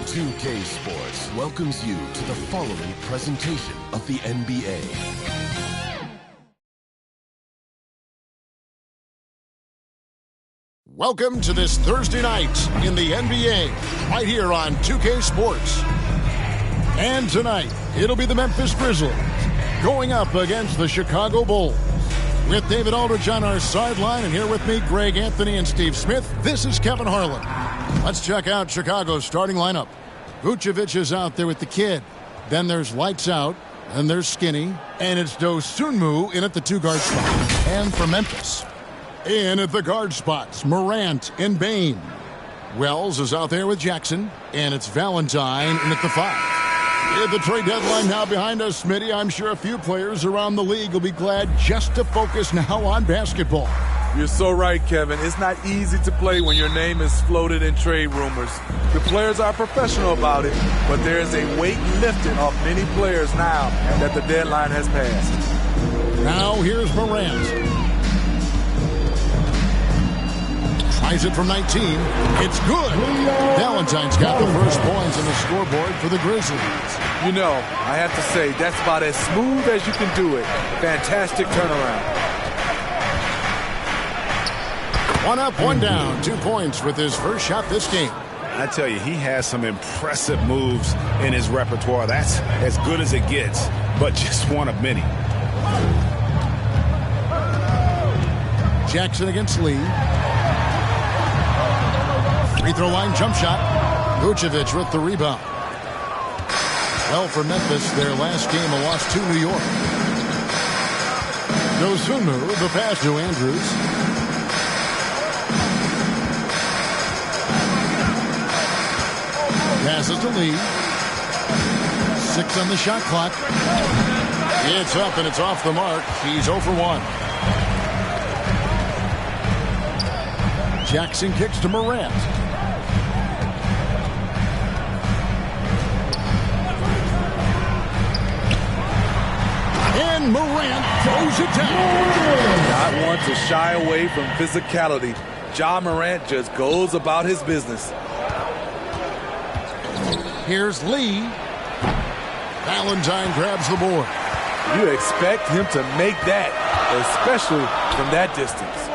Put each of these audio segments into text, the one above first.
2K Sports welcomes you to the following presentation of the NBA. Welcome to this Thursday night in the NBA, right here on 2K Sports. And tonight, it'll be the Memphis Grizzlies going up against the Chicago Bulls. With David Aldridge on our sideline, and here with me, Greg Anthony and Steve Smith, this is Kevin Harlan. Let's check out Chicago's starting lineup. Vucevic is out there with the kid. Then there's Lights Out, and there's Skinny, and it's Dosunmu in at the two-guard spot. And for Memphis, in at the guard spots, Morant and Bane. Wells is out there with Jackson, and it's Valentine in at the 5. At the trade deadline now behind us, Smitty, I'm sure a few players around the league will be glad just to focus now on basketball. You're so right, Kevin. It's not easy to play when your name is floated in trade rumors. The players are professional about it, but there is a weight lifted off many players now that the deadline has passed. Now here's Morant. Tries it from 19. It's good. Valentine's got the first points on the scoreboard for the Grizzlies. You know, I have to say, that's about as smooth as you can do it. Fantastic turnaround. One up, one down. 2 points with his first shot this game. I tell you, he has some impressive moves in his repertoire. That's as good as it gets, but just one of many. Jackson against Lee. Free throw line jump shot. Vucevic with the rebound. Well, for Memphis, their last game a loss to New York. Dosunmu, the pass to Andrews. Passes to Lee. 6 on the shot clock. It's up and it's off the mark. He's 0 for 1. Jackson kicks to Morant. And Morant throws it down. Not one to shy away from physicality. Ja Morant just goes about his business. Here's Lee. Valentine grabs the board. You expect him to make that, especially from that distance.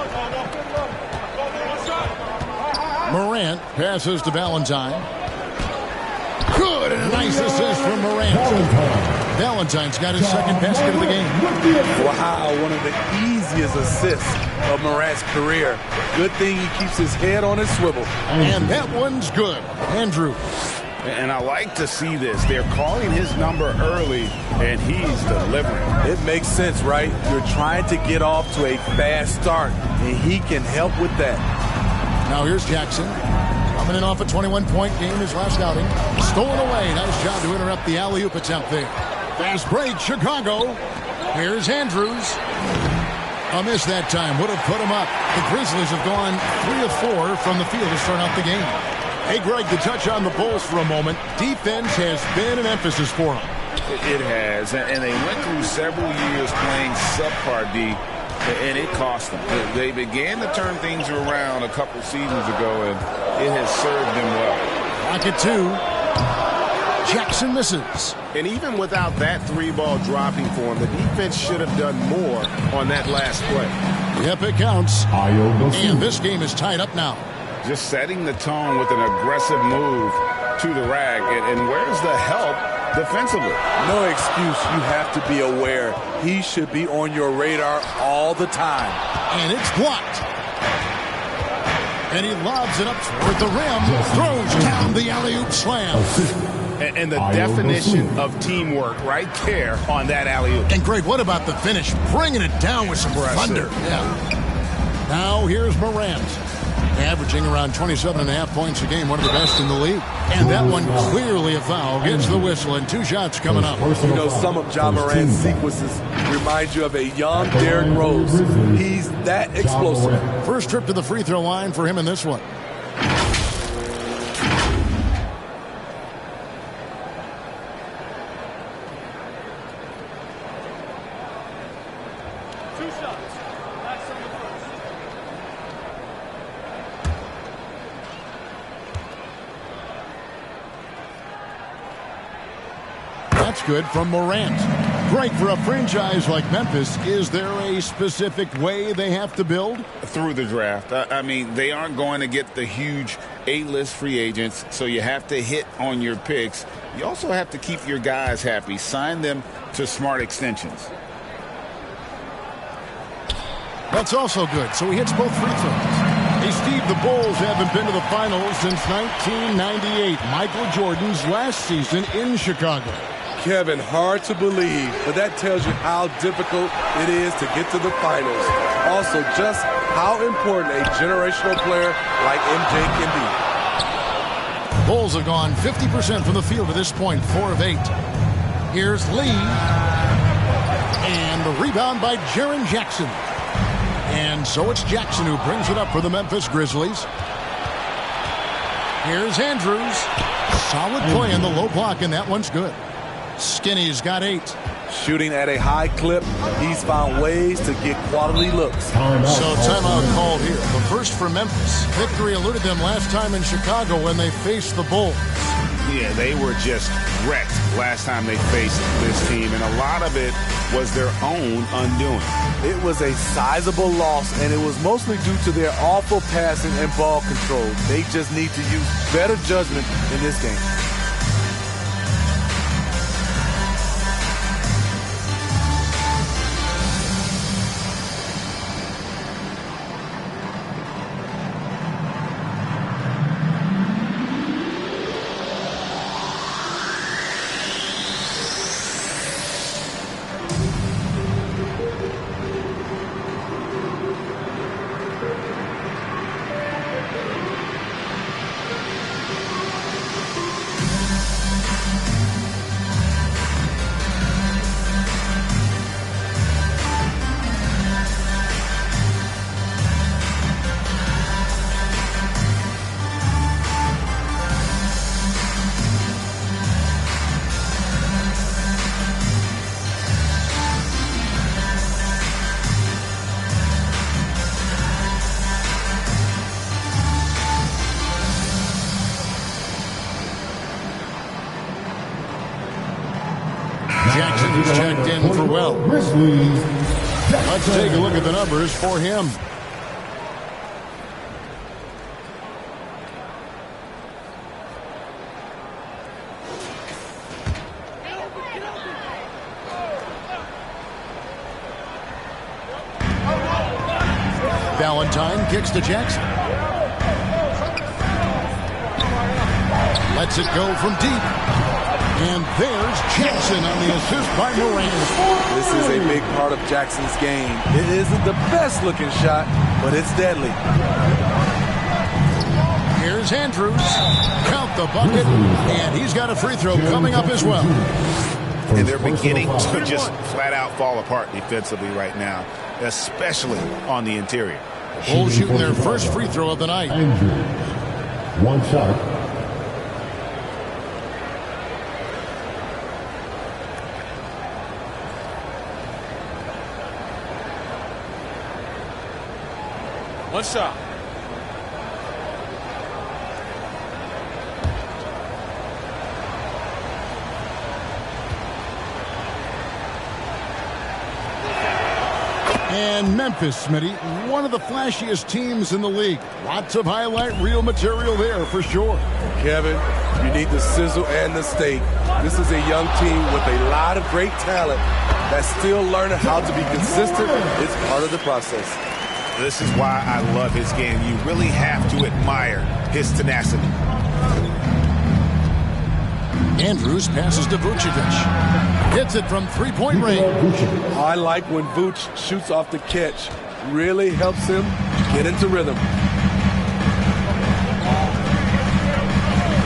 Morant passes to Valentine. Good, and a nice assist from Morant. Valentine's got his second basket of the game. Wow, one of the easiest assists of Morant's career. Good thing he keeps his head on his swivel. And that one's good. Andrew. And I like to see this. They're calling his number early, and he's delivering. It makes sense, right? You're trying to get off to a fast start, and he can help with that. Now here's Jackson. Coming in off a 21-point game his last outing. Stolen away. Nice job to interrupt the alley-oop attempt there. Fast break, Chicago. Here's Andrews. A miss that time. Would have put him up. The Grizzlies have gone 3 of 4 from the field to start out the game. Hey, Greg, to touch on the Bulls for a moment, defense has been an emphasis for them. It has, and they went through several years playing subpar D, and it cost them. They began to turn things around a couple seasons ago, and it has served them well. Pocket 2. Jackson misses. And even without that 3-ball dropping for him, the defense should have done more on that last play. Yep, it counts. And this game is tied up now. Just setting the tone with an aggressive move to the rack. And where's the help defensively? No excuse. You have to be aware. He should be on your radar all the time. And it's blocked. And he lobs it up toward the rim. Throws down the alley-oop slam. And the definition of teamwork right there on that alley-oop. And Greg, what about the finish? Bringing it down with some thunder. Yeah. Now here's Morant. Averaging around 27.5 points a game, one of the best in the league. And that one clearly a foul. Gets the whistle, and 2 shots coming up. You know, some of Ja Morant's sequences remind you of a young Derrick Rose. He's that explosive. First trip to the free throw line for him in this one. That's good from Morant. Greg, for a franchise like Memphis, is there a specific way they have to build? Through the draft. I mean, they aren't going to get the huge A-list free agents, so you have to hit on your picks. You also have to keep your guys happy. Sign them to smart extensions. That's also good. So he hits both free throws. Hey, Steve, the Bulls haven't been to the finals since 1998, Michael Jordan's last season in Chicago. Kevin, hard to believe, but that tells you how difficult it is to get to the finals. Also, just how important a generational player like MJ can be. Bulls have gone 50% from the field to this point, 4 of 8. Here's Lee. And the rebound by Jaren Jackson. And so it's Jackson who brings it up for the Memphis Grizzlies. Here's Andrews. Solid play in the low block, and that one's good. Skinny's got 8. Shooting at a high clip, he's found ways to get quality looks. So timeout called here. The first for Memphis. Victory eluded them last time in Chicago when they faced the Bulls. Yeah, they were just wrecked last time they faced this team, and a lot of it was their own undoing. It was a sizable loss, and it was mostly due to their awful passing and ball control. They just need to use better judgment in this game. Jackson's checked in for well. Let's take a look at the numbers for him. Valentine kicks to Jackson. Lets it go from deep. And there's Jackson on the assist by Morant. This is a big part of Jackson's game. It isn't the best looking shot, but it's deadly. Here's Andrews. Count the bucket. And he's got a free throw coming up as well. And they're beginning to just flat out fall apart defensively right now, especially on the interior. Bulls shooting their first free throw of the night. One shot. One shot. And Memphis, Smitty, one of the flashiest teams in the league. Lots of highlight reel material there for sure. Kevin, you need the sizzle and the steak. This is a young team with a lot of great talent that's still learning how to be consistent. It's part of the process. This is why I love his game. You really have to admire his tenacity. Andrews passes to Vucevic. Hits it from three-point range. I like when Vuce shoots off the catch. Really helps him get into rhythm.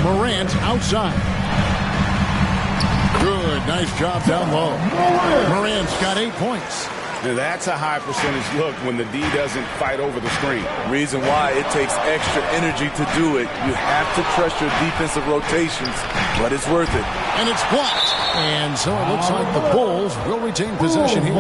Morant outside. Good, nice job down low. Morant's got 8 points. Now that's a high percentage look when the D doesn't fight over the screen. Reason why it takes extra energy to do it. You have to trust your defensive rotations, but it's worth it. And it's blocked. And so it looks like the Bulls will retain possession here.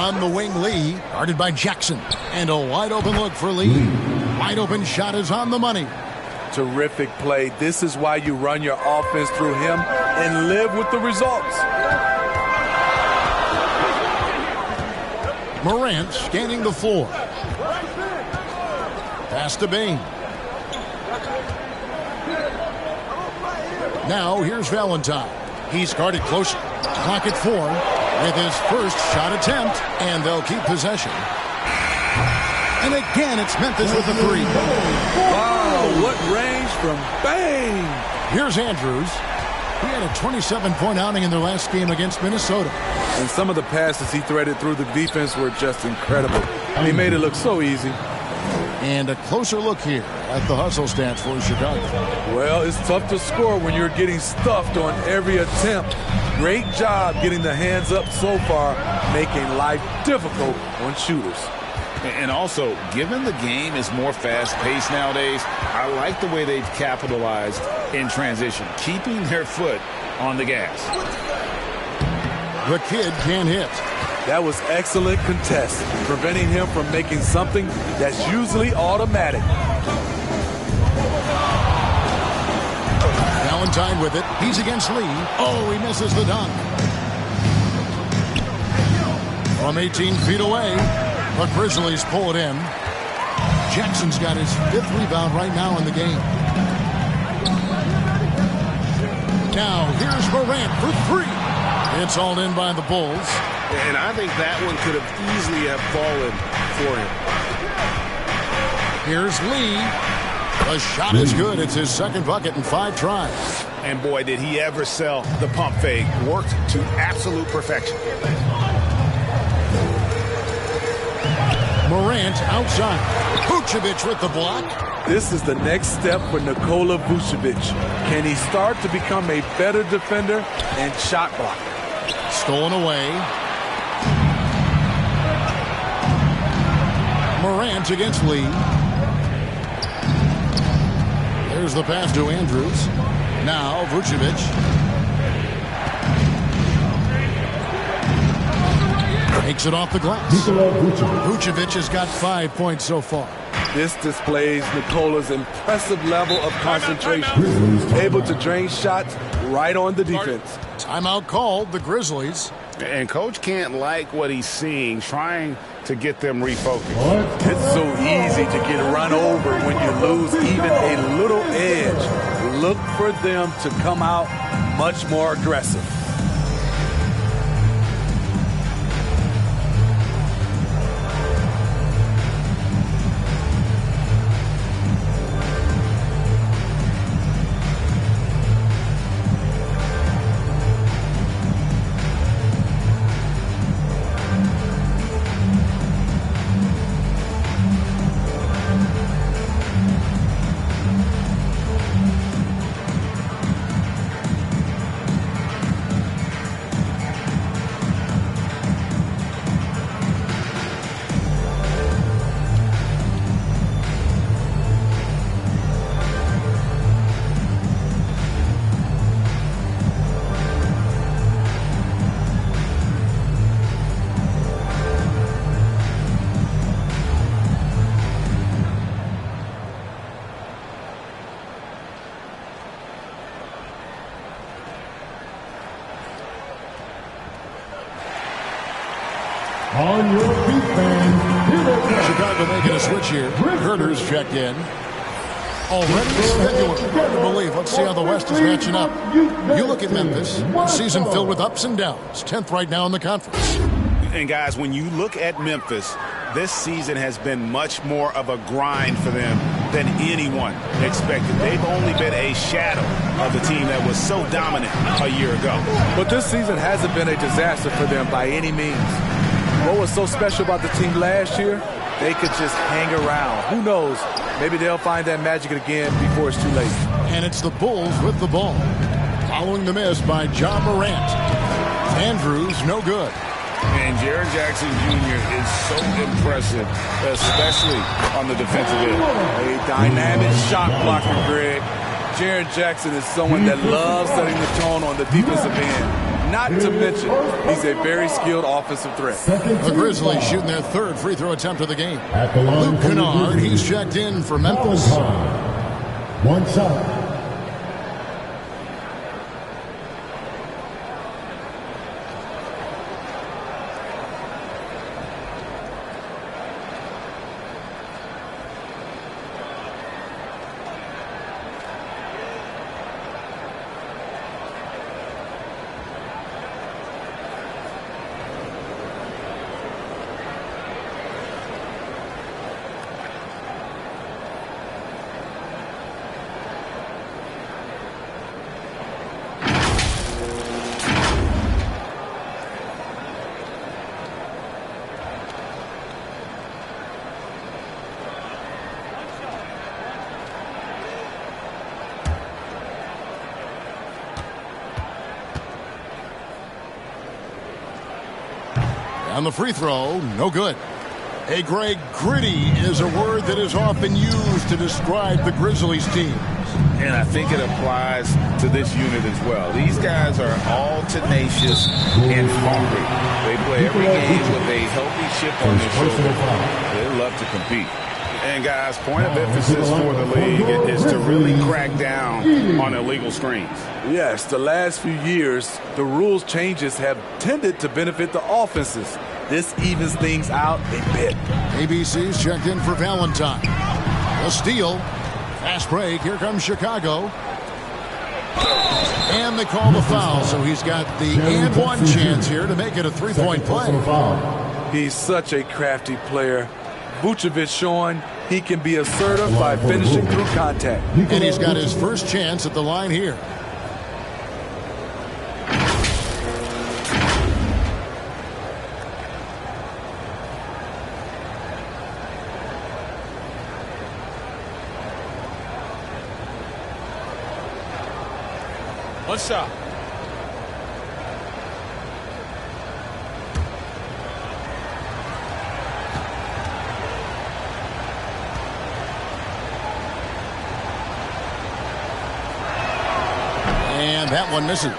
On the wing, Lee, guarded by Jackson. And a wide open look for Lee. Wide open shot is on the money. Terrific play. This is why you run your offense through him and live with the results. Morant scanning the floor. Pass to Bane. Now here's Valentine. He's guarded closer. Clock at 4 with his first shot attempt, and they'll keep possession. And again, it's Memphis with the 3. Wow, what range from Bane! Here's Andrews. He had a 27-point outing in their last game against Minnesota. And some of the passes he threaded through the defense were just incredible. He made it look so easy. And a closer look here at the hustle stance for Chicago. Well, it's tough to score when you're getting stuffed on every attempt. Great job getting the hands up so far, making life difficult on shooters. And also, given the game is more fast-paced nowadays, I like the way they've capitalized in transition, keeping their foot on the gas. The kid can't hit. That was excellent contest, preventing him from making something that's usually automatic. Valentine with it. He's against Lee. Oh, he misses the dunk. From 18 feet away, the Grizzlies pull it in. Jackson's got his 5th rebound right now in the game. Now, here's Morant for 3. It's all in by the Bulls. And I think that one could have easily have fallen for him. Here's Lee. The shot is good. It's his 2nd bucket in 5 tries. And boy, did he ever sell the pump fake. Worked to absolute perfection. Morant outside. Vucevic with the block. This is the next step for Nikola Vucevic. Can he start to become a better defender and shot blocker? Stolen away. Morant against Lee. There's the pass to Andrews. Now Vucevic. Takes it off the glass. Vucevic has got 5 points so far. This displays Nikola's impressive level of concentration. Able to drain shots right on the defense. Timeout called, the Grizzlies. And Coach can't like what he's seeing, trying to get them refocused. It's so easy to get run over when you lose even a little edge. Look for them to come out much more aggressive. On your feet, fans. Chicago making a switch here. Herter's checked in. Already February. Hard to believe. Let's see how the West is matching up. You look at Memphis, a season filled with ups and downs. 10th right now in the conference. And guys, when you look at Memphis, this season has been much more of a grind for them than anyone expected. They've only been a shadow of the team that was so dominant a year ago. But this season hasn't been a disaster for them by any means. What was so special about the team last year? They could just hang around. Who knows? Maybe they'll find that magic again before it's too late. And it's the Bulls with the ball. Following the miss by Ja Morant. Andrews, no good. And Jaren Jackson Jr. is so impressive, especially on the defensive end. A dynamic shot blocker, Greg. Jaren Jackson is someone that loves setting the tone on the defensive end. Not to mention, he's a very skilled offensive threat. The Grizzlies shooting their third free throw attempt of the game. At the line Luke Kennard, he's checked in for Memphis. One shot. On the free throw, no good. Hey, Greg, gritty is a word that is often used to describe the Grizzlies team. And I think it applies to this unit as well. These guys are all tenacious and hungry. They play every game with a healthy chip on their shoulder. They love to compete. And, guys, point of emphasis for the league is to really crack down on illegal screens. Yes, the last few years, the rules changes have tended to benefit the offenses. This evens things out a bit. ABC's checked in for Valentine. A steal. Fast break. Here comes Chicago. And they call the foul, so he's got the and one chance here to make it a three-point play. He's such a crafty player. Vucevic showing he can be assertive by finishing through contact. And he's got his first chance at the line here. One shot. And that one misses.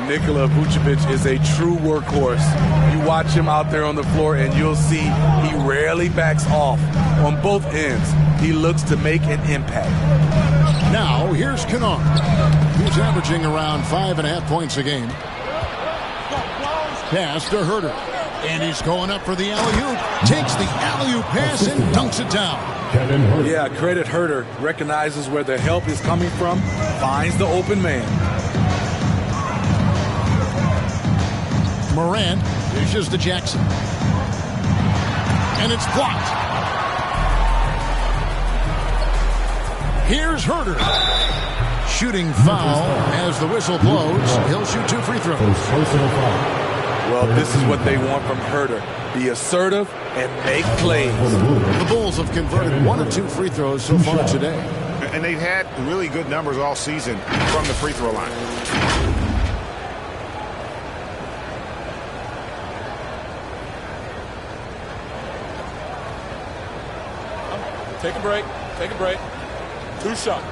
Nikola Vucevic is a true workhorse. You watch him out there on the floor and you'll see he rarely backs off. On both ends, he looks to make an impact. Now, here's Kennard. He's averaging around 5.5 points a game. Pass to Herter. And he's going up for the alley-oop. Takes the alley-oop pass and dunks it down. Yeah, credit Herter. Recognizes where the help is coming from. Finds the open man. Morant dishes to Jackson. And it's blocked. Here's Herter. Shooting foul as the whistle blows. He'll shoot 2 free throws. Well, this is what they want from Herter. Be assertive and make plays. The Bulls have converted 1 of 2 free throws so far today. And they've had really good numbers all season from the free throw line. Take a break. Take a break. 2 shots.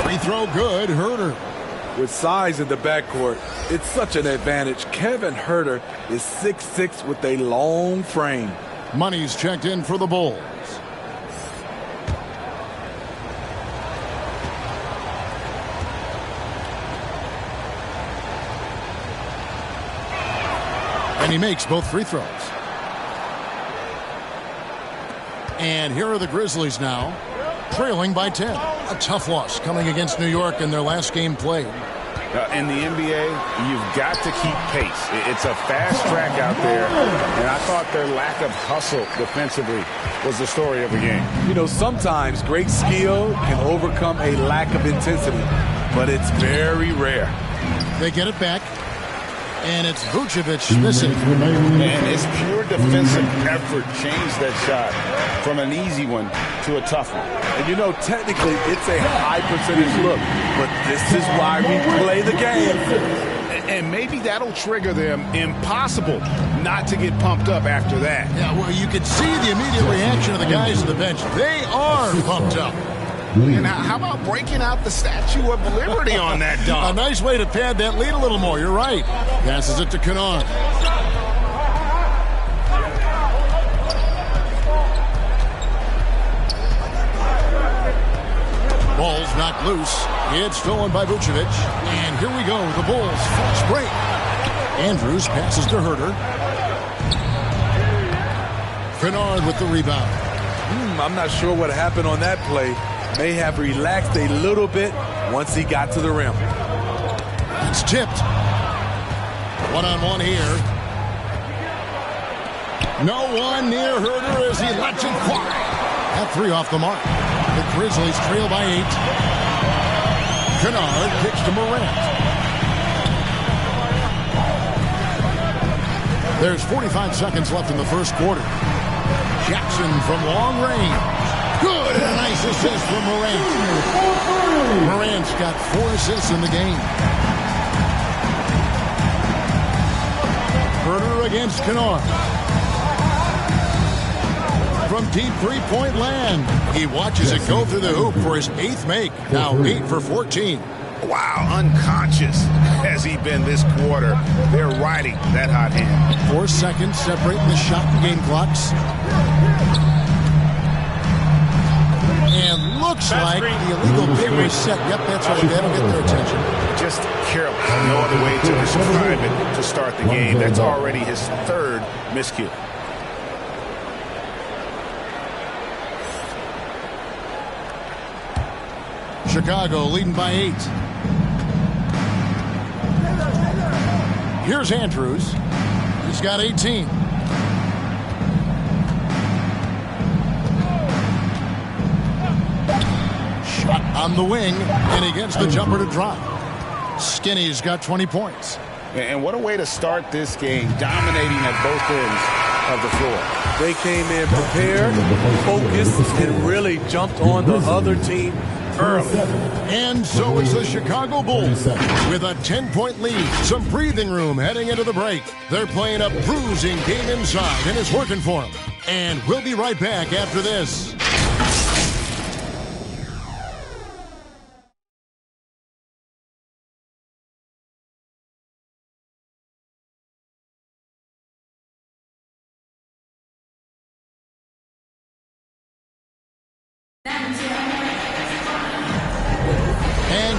Free throw good, Herter. With size in the backcourt, it's such an advantage. Kevin Herter is 6'6" with a long frame. Money's checked in for the Bulls. And he makes both free throws. And here are the Grizzlies now, trailing by 10. A tough loss coming against New York in their last game played. In the NBA, you've got to keep pace. It's a fast track out there, and I thought their lack of hustle defensively was the story of the game. You know, sometimes great skill can overcome a lack of intensity, but it's very rare. They get it back, and it's Vucevic missing. And his pure defensive effort changed that shot from an easy one to a tough one. And you know, technically, it's a high percentage look, but this is why we play the game. And maybe that'll trigger them. Impossible not to get pumped up after that. Yeah, well, you could see the immediate reaction of the guys on the bench. They are pumped up. And how about breaking out the Statue of Liberty on that dunk? A nice way to pad that lead a little more. You're right. Passes it to Kennard. Ball's knocked loose. It's stolen by Vucevic. And here we go. The Bulls fast break. Andrews passes to Herter. Kennard with the rebound. I'm not sure what happened on that play. May have relaxed a little bit once he got to the rim. It's tipped. One-on-one here. No one near Herter as he lets it fly. That three off the mark. The Grizzlies trail by 8. Kennard kicks to Morant. There's 45 seconds left in the first quarter. Jackson from long range. Good, and a nice assist from Morant. Morant's got 4 assists in the game. Herter against Kennard. From deep three-point land. He watches it go through the hoop for his 8th make. Now 8 for 14. Wow, unconscious has he been this quarter. They're riding that hot hand. 4 seconds separating the shot and game clocks. And looks like the illegal big was set. Yep, that's right. That'll get their attention. Just careless. No other way to describe it to start the game. That's already his 3rd miscue. Chicago leading by 8. Here's Andrews. He's got 18. Shot on the wing, and he gets the jumper to drop. Skinny's got 20 points. And what a way to start this game, dominating at both ends of the floor. They came in prepared, focused, and really jumped on the other team early. And so it's the Chicago Bulls with a 10-point lead. Some breathing room heading into the break. They're playing a bruising game inside, and it's working for them. And we'll be right back after this.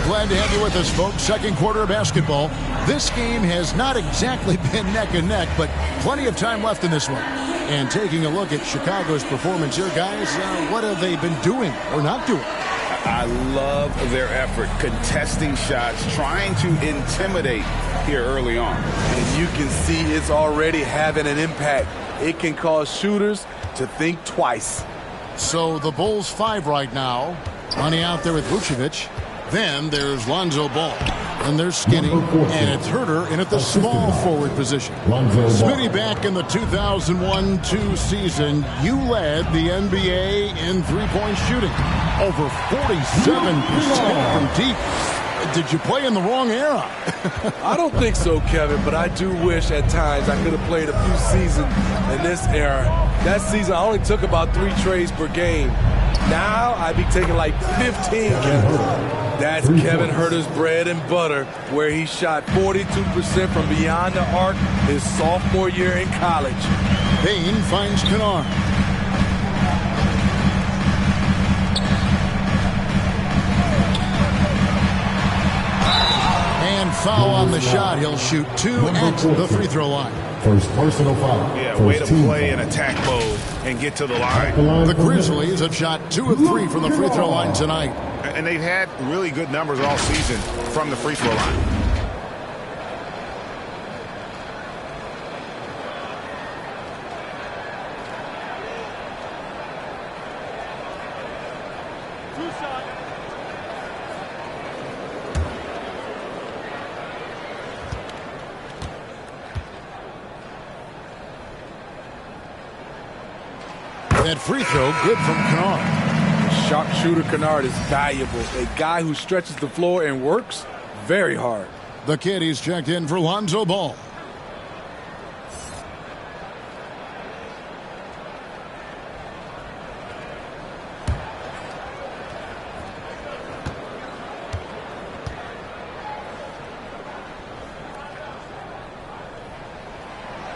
Glad to have you with us, folks. Second quarter of basketball. This game has not exactly been neck and neck, but plenty of time left in this one. And taking a look at Chicago's performance here, guys, what have they been doing or not doing? I love their effort, contesting shots, trying to intimidate here early on. And you can see it's already having an impact. It can cause shooters to think twice. So the Bulls 5 right now. Money out there with Vucevic. Then there's Lonzo Ball. And there's Skinny. And it's Herter in at the small forward position. Smitty, back in the 2001-2 season, you led the NBA in three-point shooting. Over 47% from deep. Did you play in the wrong era? I don't think so, Kevin, but I do wish at times I could have played a few seasons in this era. That season, I only took about 3 trades per game. Now, I'd be taking like 15, Kevin. That's Kevin Herter's bread and butter, where he shot 42% from beyond the arc his sophomore year in college. Payne finds Kennard. And foul on the shot. He'll shoot 2 at the free throw line. First personal foul. Yeah, way to play in attack mode and get to the line. The Grizzlies have shot 2 of 3 from the free throw line tonight. And they've had really good numbers all season from the free throw line. That free throw good from Kennard. Sharpshooter Kennard is valuable. A guy who stretches the floor and works very hard. The kid is checked in for Lonzo Ball.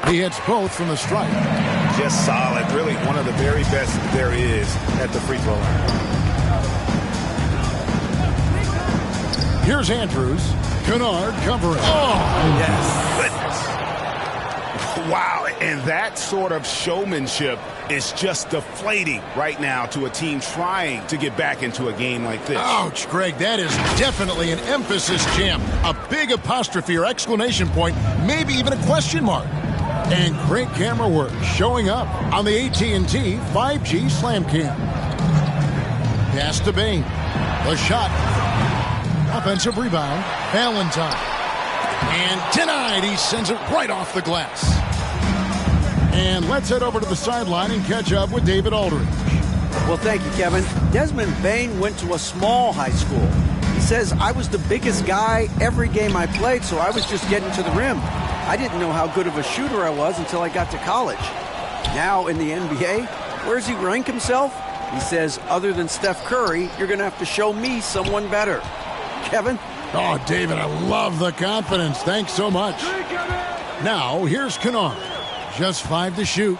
He hits both from the stripe. Just solid. Really one of the very best there is at the free throw line. Here's Andrews. Kennard covering. Oh, yes. Goodness. Wow. And that sort of showmanship is just deflating right now to a team trying to get back into a game like this. Ouch, Greg. That is definitely an emphasis jam. A big apostrophe or exclamation point, maybe even a question mark. And great camera work showing up on the AT&T 5G Slam Cam. Pass to Bane. The shot. Offensive rebound. Valentine. And denied. He sends it right off the glass. And let's head over to the sideline and catch up with David Aldridge. Well, thank you, Kevin. Desmond Bane went to a small high school. He says, I was the biggest guy every game I played, so I was just getting to the rim. I didn't know how good of a shooter I was until I got to college. Now in the NBA, where does he rank himself? He says, other than Steph Curry, you're going to have to show me someone better. Kevin? Oh, David, I love the confidence. Thanks so much. Now, here's Kennard. Just 5 to shoot.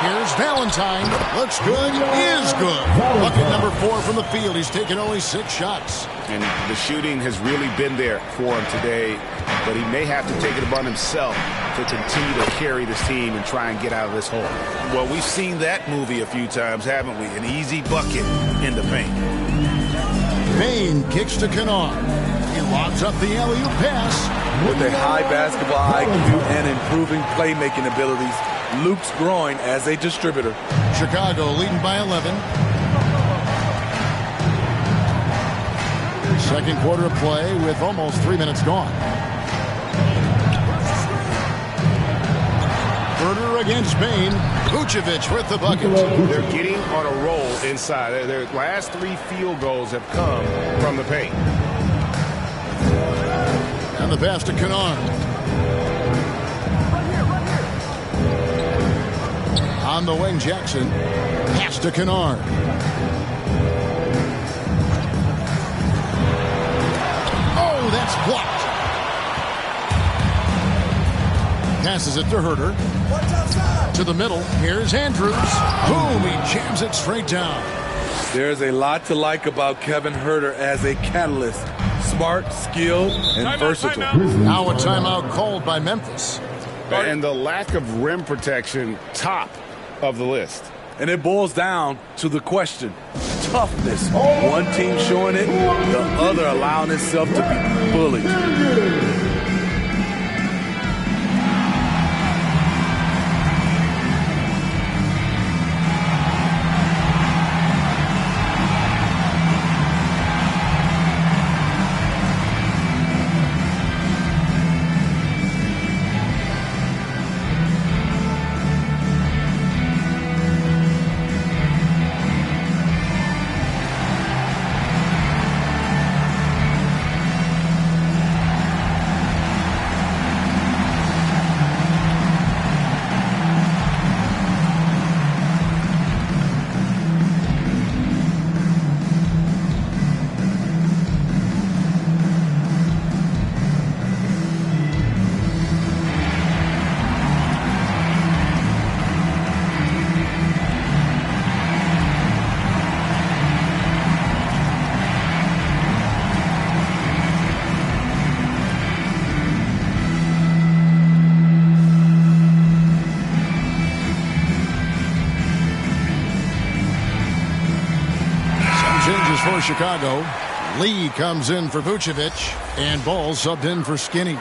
Here's Valentine. Looks good. Is good. Bucket number 4 from the field. He's taken only 6 shots. And the shooting has really been there for him today, but he may have to take it upon himself to continue to carry this team and try and get out of this hole. Well, we've seen that movie a few times, haven't we? An easy bucket in the paint. Bane kicks to Kennard. He lobs up the alley-oop pass. With a high basketball IQ and improving playmaking abilities, Luke's growing as a distributor. Chicago leading by 11. Second quarter of play with almost 3 minutes gone. Herder against Bane. Vucevic with the bucket. They're getting on a roll inside. Their last 3 field goals have come from the paint. And the pass to Kennard. On the wing, Jackson. Pass to Kennard. Oh, that's blocked. Passes it to Herder. To the middle. Here's Andrews. Boom, he jams it straight down. There's a lot to like about Kevin Herder as a catalyst. Smart, skilled, and versatile. Now a timeout called by Memphis. And the lack of rim protection, top of the list. And it boils down to the question. Toughness. One team showing it, the other allowing itself to be bullied. For Chicago, Lee comes in for Vucevic, and Ball subbed in for Skinny.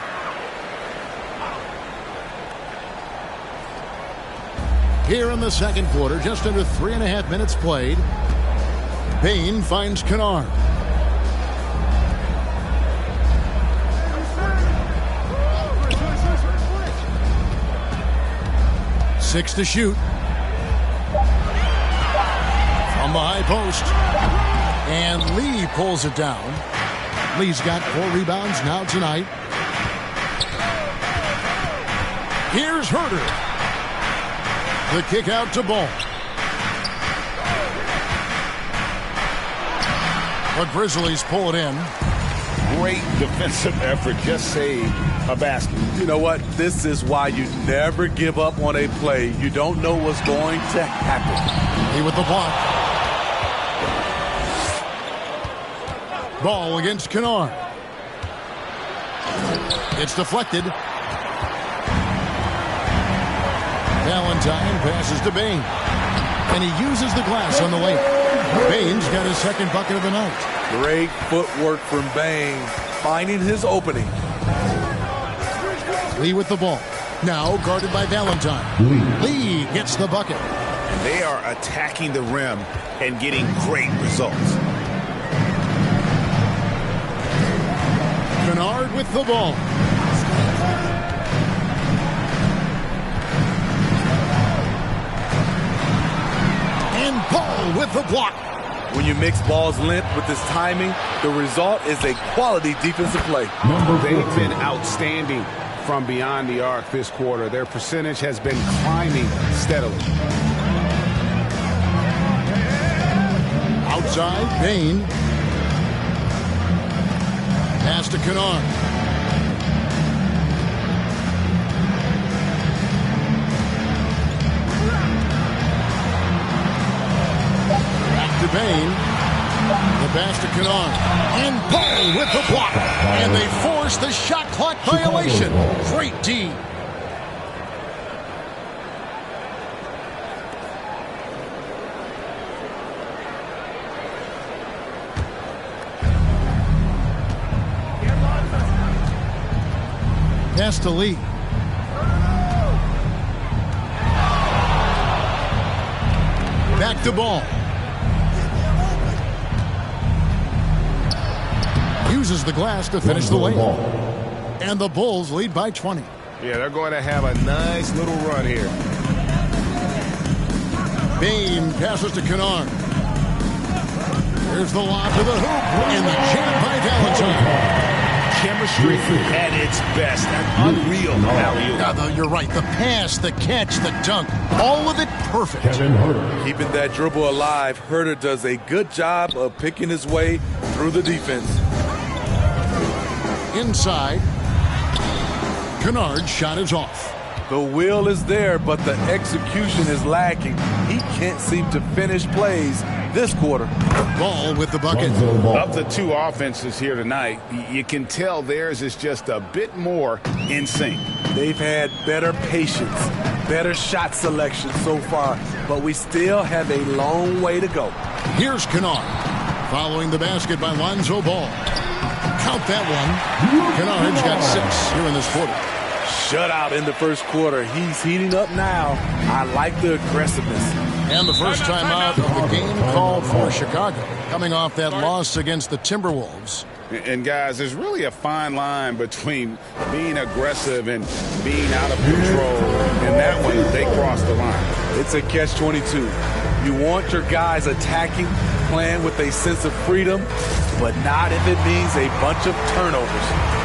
Here in the second quarter, just under 3.5 minutes played, Bane finds Kennard. Six to shoot. From the high post. And Lee pulls it down. Lee's got 4 rebounds now tonight. Here's Herter. The kick out to Ball. The Grizzlies pull it in. Great defensive effort. Just saved a basket. You know what? This is why you never give up on a play. You don't know what's going to happen. Lee with the block. Ball against Kennard. It's deflected. Valentine passes to Bane. And he uses the glass on the lane. Bane's got his second bucket of the night. Great footwork from Bane, finding his opening. Lee with the ball. Now guarded by Valentine. Lee gets the bucket. And they are attacking the rim and getting great results. Kennard with the ball. And Paul with the block. When you mix Ball's length with his timing, the result is a quality defensive play. They've been outstanding from beyond the arc this quarter. Their percentage has been climbing steadily. Outside, Bane. Pass to Kennard. Back to Bane. The pass to Kennard. And Paul with the block. And they force the shot clock violation. Great D. Pass to Lee. Back to Ball. Uses the glass to finish the lane. And the Bulls lead by 20. Yeah, they're going to have a nice little run here. Bane passes to Kennard. Here's the lob to the hoop. And the jam by Valentine. Chemistry at its best. An unreal alley-oop. You're right. The pass, the catch, the dunk, all of it perfect. Keeping that dribble alive, Herter does a good job of picking his way through the defense. Inside. Kennard's shot is off. The will is there, but the execution is lacking. He can't seem to finish plays this quarter. Ball with the bucket. Of the two offenses here tonight, you can tell theirs is just a bit more in sync. They've had better patience, better shot selection so far, but we still have a long way to go. Here's Kennard. Following the basket by Lonzo Ball. Count that one. Kennard's got 6 here in this quarter. Shutout in the first quarter. He's heating up now. I like the aggressiveness. And the first time out of the game called for Chicago, coming off that loss against the Timberwolves. And guys, there's really a fine line between being aggressive and being out of control. And that one, they crossed the line. It's a catch-22. You want your guys attacking, playing with a sense of freedom, but not if it means a bunch of turnovers.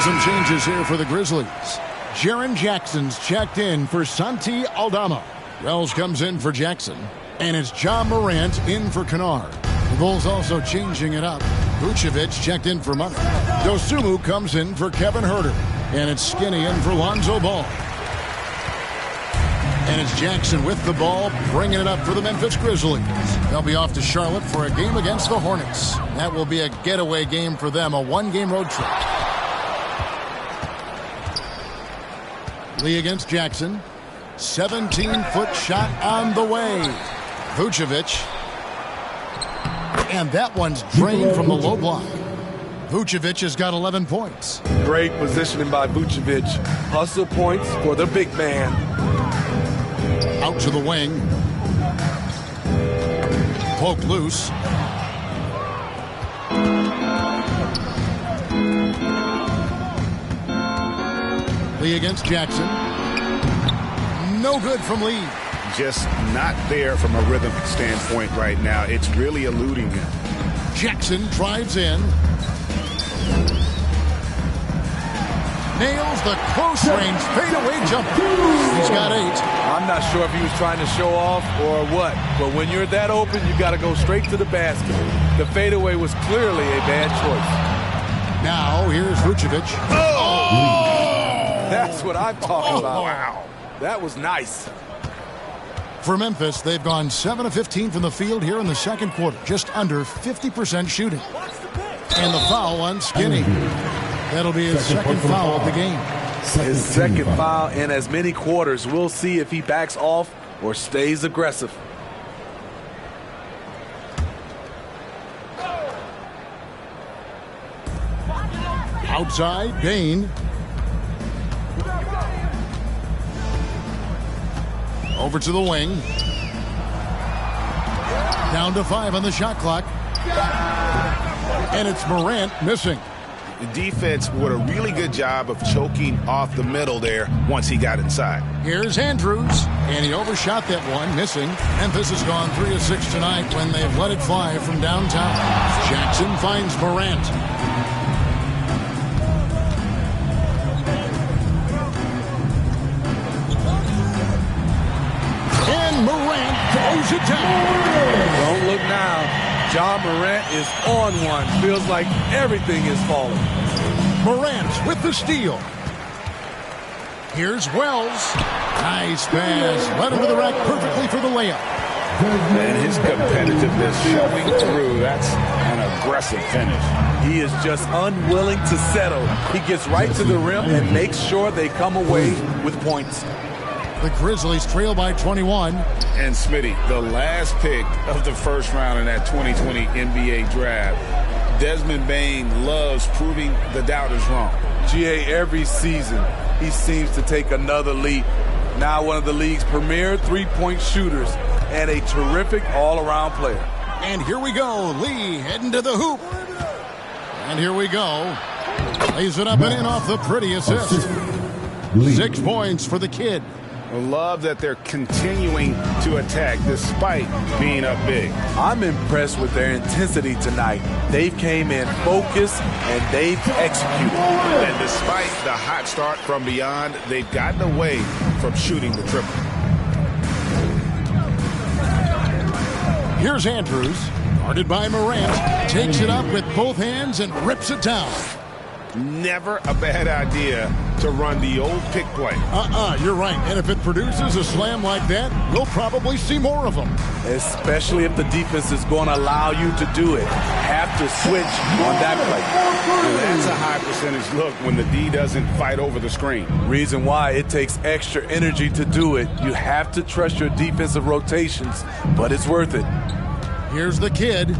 Some changes here for the Grizzlies. Jaren Jackson's checked in for Santi Aldama. Wells comes in for Jackson. And it's John Morant in for Kennard. The Bulls also changing it up. Vucevic checked in for Money. Dosunmu comes in for Kevin Huerter. And it's Skinny in for Lonzo Ball. And it's Jackson with the ball, bringing it up for the Memphis Grizzlies. They'll be off to Charlotte for a game against the Hornets. That will be a getaway game for them, a one-game road trip. Lee against Jackson. 17-foot shot on the way. Vucevic. And that one's drained from the low block. Vucevic has got 11 points. Great positioning by Vucevic. Hustle points for the big man. Out to the wing. Poke loose. Lee against Jackson. No good from Lee. Just not there from a rhythm standpoint right now. It's really eluding him. Jackson drives in. Nails the close range fadeaway jumper. He's got 8. I'm not sure if he was trying to show off or what, but when you're that open, you got to go straight to the basket. The fadeaway was clearly a bad choice. Now here's Vucevic. Oh! That's what I'm talking about. Wow. That was nice. For Memphis, they've gone 7 of 15 from the field here in the second quarter. Just under 50% shooting. And the foul on Skinny. That'll be his second foul of the game. His second foul in as many quarters. We'll see if he backs off or stays aggressive. Outside, Bane. Over to the wing. Down to 5 on the shot clock. And it's Morant missing. The defense did a really good job of choking off the middle there once he got inside. Here's Andrews, and he overshot that one, missing. Memphis has gone 3 of 6 tonight when they've let it fly from downtown. Jackson finds Morant. And Morant throws it down. Don't look now. Ja Morant is on one. Feels like everything is falling. Morant with the steal. Here's Wells. Nice pass. Led him to the rack perfectly for the layup. And his competitiveness showing through. That's an aggressive finish. He is just unwilling to settle. He gets right to the rim and makes sure they come away with points. The Grizzlies trail by 21. And Smitty, the last pick of the first round in that 2020 NBA draft, Desmond Bane loves proving the doubters wrong. GA, every season, he seems to take another leap. Now one of the league's premier three-point shooters and a terrific all-around player. And here we go. Lee heading to the hoop. And here we go. Lays it up and in off the pretty assist. 6 points for the kid. I love that they're continuing to attack despite being up big. I'm impressed with their intensity tonight. They've came in focused and they've executed. And despite the hot start from beyond, they've gotten away from shooting the triple. Here's Andrews, guarded by Morant, takes it up with both hands and rips it down. Never a bad idea to run the old pick play. You're right. And if it produces a slam like that, we'll probably see more of them. Especially if the defense is going to allow you to do it. Have to switch on that play. And that's a high percentage look when the D doesn't fight over the screen. Reason why it takes extra energy to do it. You have to trust your defensive rotations, but it's worth it. Here's the kid.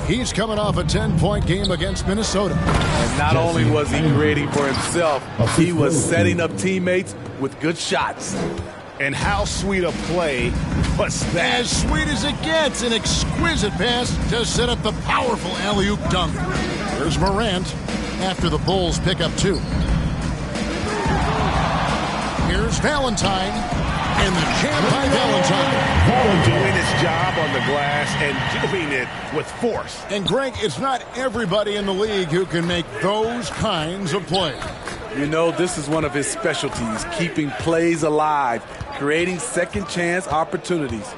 He's coming off a 10-point game against Minnesota. And not only was he creating for himself, he was setting up teammates with good shots. And how sweet a play was that? As sweet as it gets, an exquisite pass to set up the powerful alley-oop dunk. There's Morant after the Bulls pick up 2. Here's Valentine. And the champ by Valentine. Doing his job on the glass and doing it with force. And Greg, it's not everybody in the league who can make those kinds of plays. You know, this is one of his specialties, keeping plays alive, creating second chance opportunities.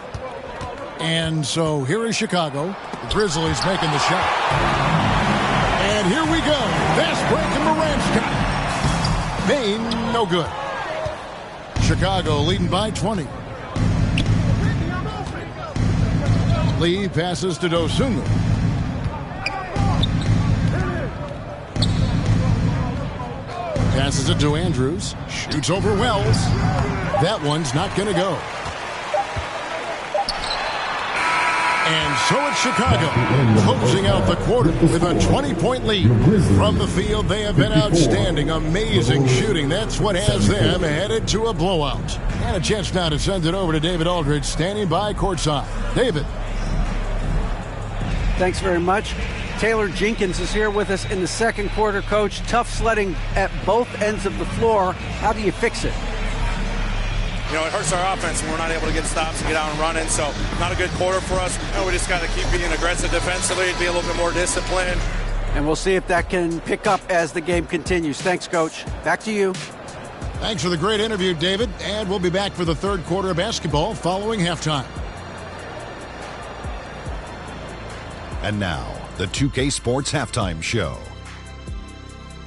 And so here is Chicago. The Grizzlies making the shot. And here we go. Fast break and Morant's got it. Bane, no good. Chicago leading by 20. Lee passes to Dosunmu. Passes it to Andrews. Shoots over Wells. That one's not going to go. And so it's Chicago closing out the quarter with a 20-point lead. From the field, they have been outstanding. Amazing shooting. That's what has them headed to a blowout. And a chance now to send it over to David Aldridge, standing by courtside. David. Thanks very much. Taylor Jenkins is here with us in the second quarter, Coach. Tough sledding at both ends of the floor. How do you fix it? You know, it hurts our offense when we're not able to get stops and get out and running. So not a good quarter for us. You know, we just got to keep being aggressive defensively, be a little bit more disciplined. And we'll see if that can pick up as the game continues. Thanks, Coach. Back to you. Thanks for the great interview, David. And we'll be back for the third quarter of basketball following halftime. And now, the 2K Sports Halftime Show.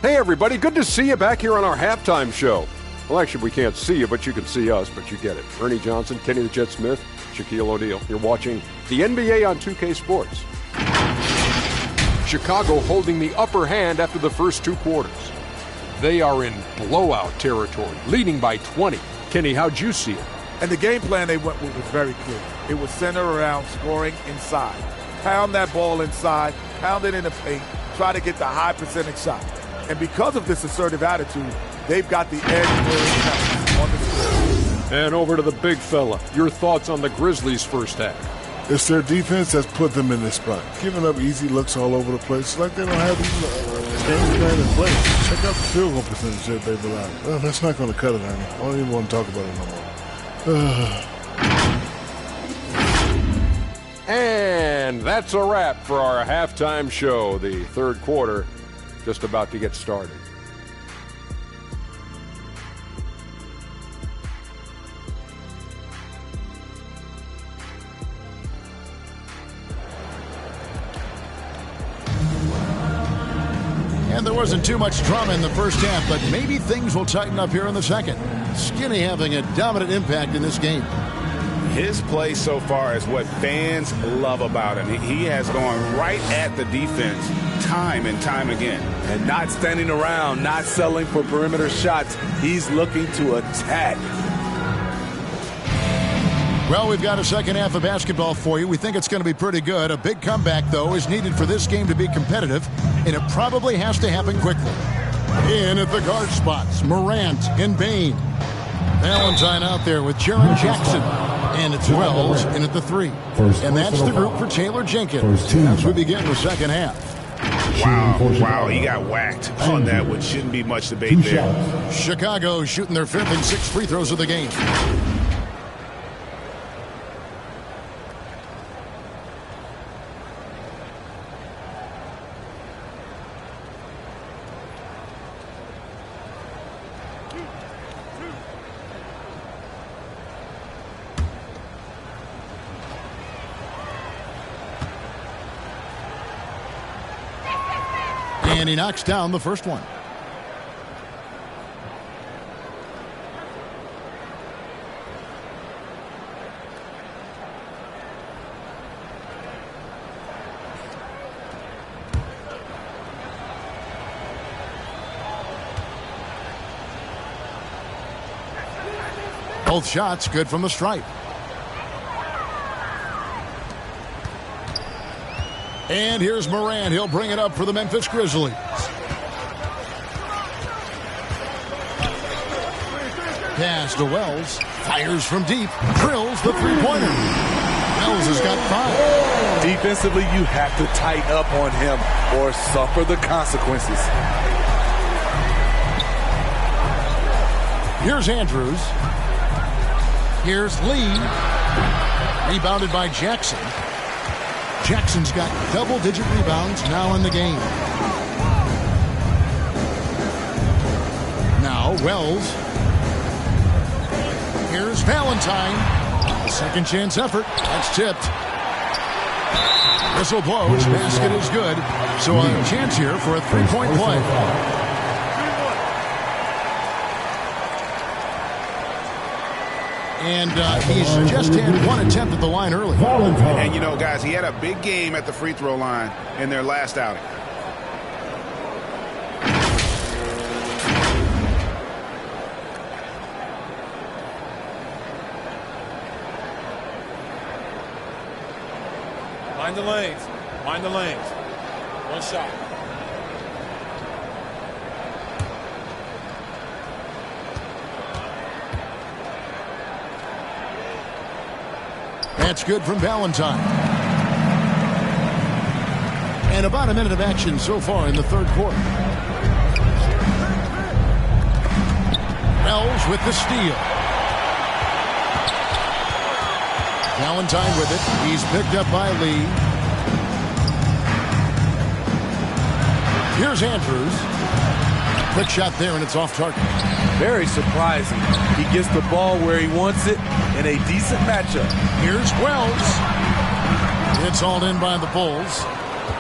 Hey, everybody. Good to see you back here on our halftime show. Well, actually, we can't see you, but you can see us, but you get it. Ernie Johnson, Kenny the Jet Smith, Shaquille O'Neal. You're watching the NBA on 2K Sports. Chicago holding the upper hand after the first two quarters. They are in blowout territory, leading by 20. Kenny, how'd you see it? And the game plan they went with was very clear. It was centered around scoring inside. Pound that ball inside, pound it in the paint, try to get the high percentage shot. And because of this assertive attitude, they've got the edge where it counts on the score. And over to the big fella. Your thoughts on the Grizzlies' first half? It's their defense that's put them in this spot. Giving up easy looks all over the place. It's like they don't have game plan in place. Check out the field goal percentage that they've allowed. Well, that's not going to cut it, Ernie. I don't even want to talk about it no more. And that's a wrap for our halftime show. The third quarter just about to get started. And there wasn't too much drama in the first half, but maybe things will tighten up here in the second. Skinny having a dominant impact in this game. His play so far is what fans love about him. He has gone right at the defense time and time again. And not standing around, not settling for perimeter shots. He's looking to attack. Well, we've got a second half of basketball for you. We think it's going to be pretty good. A big comeback, though, is needed for this game to be competitive, and it probably has to happen quickly. In at the guard spots, Morant and Bane. Valentine out there with Jaren Jackson. And it's Wells in at the three. And that's the group for Taylor Jenkins as we begin the second half. Wow, he got whacked on that one. Shouldn't be much debate there. Chicago shooting their fifth and sixth free throws of the game. And he knocks down the first one. Both shots good from the stripe. And here's Morant. He'll bring it up for the Memphis Grizzlies. Pass to Wells. Fires from deep. Drills the three-pointer. Wells has got 5. Defensively, you have to tighten up on him or suffer the consequences. Here's Andrews. Here's Lee. Rebounded by Jackson. Jackson's got double-digit rebounds now in the game. Now Wells. Here's Valentine. A second chance effort. That's tipped. Whistle blows. Basket is good. So a chance here for a three-point play. And he's just had one attempt at the line early. And, you know, guys, he had a big game at the free throw line in their last outing. Mind the lanes. Mind the lanes. One shot. That's good from Valentine. And about a minute of action so far in the third quarter. Wells with the steal. Valentine with it. He's picked up by Lee. Here's Andrews. Quick shot there, and it's off target. Very surprising. He gets the ball where he wants it in a decent matchup. Here's Wells. It's hauled in by the Bulls.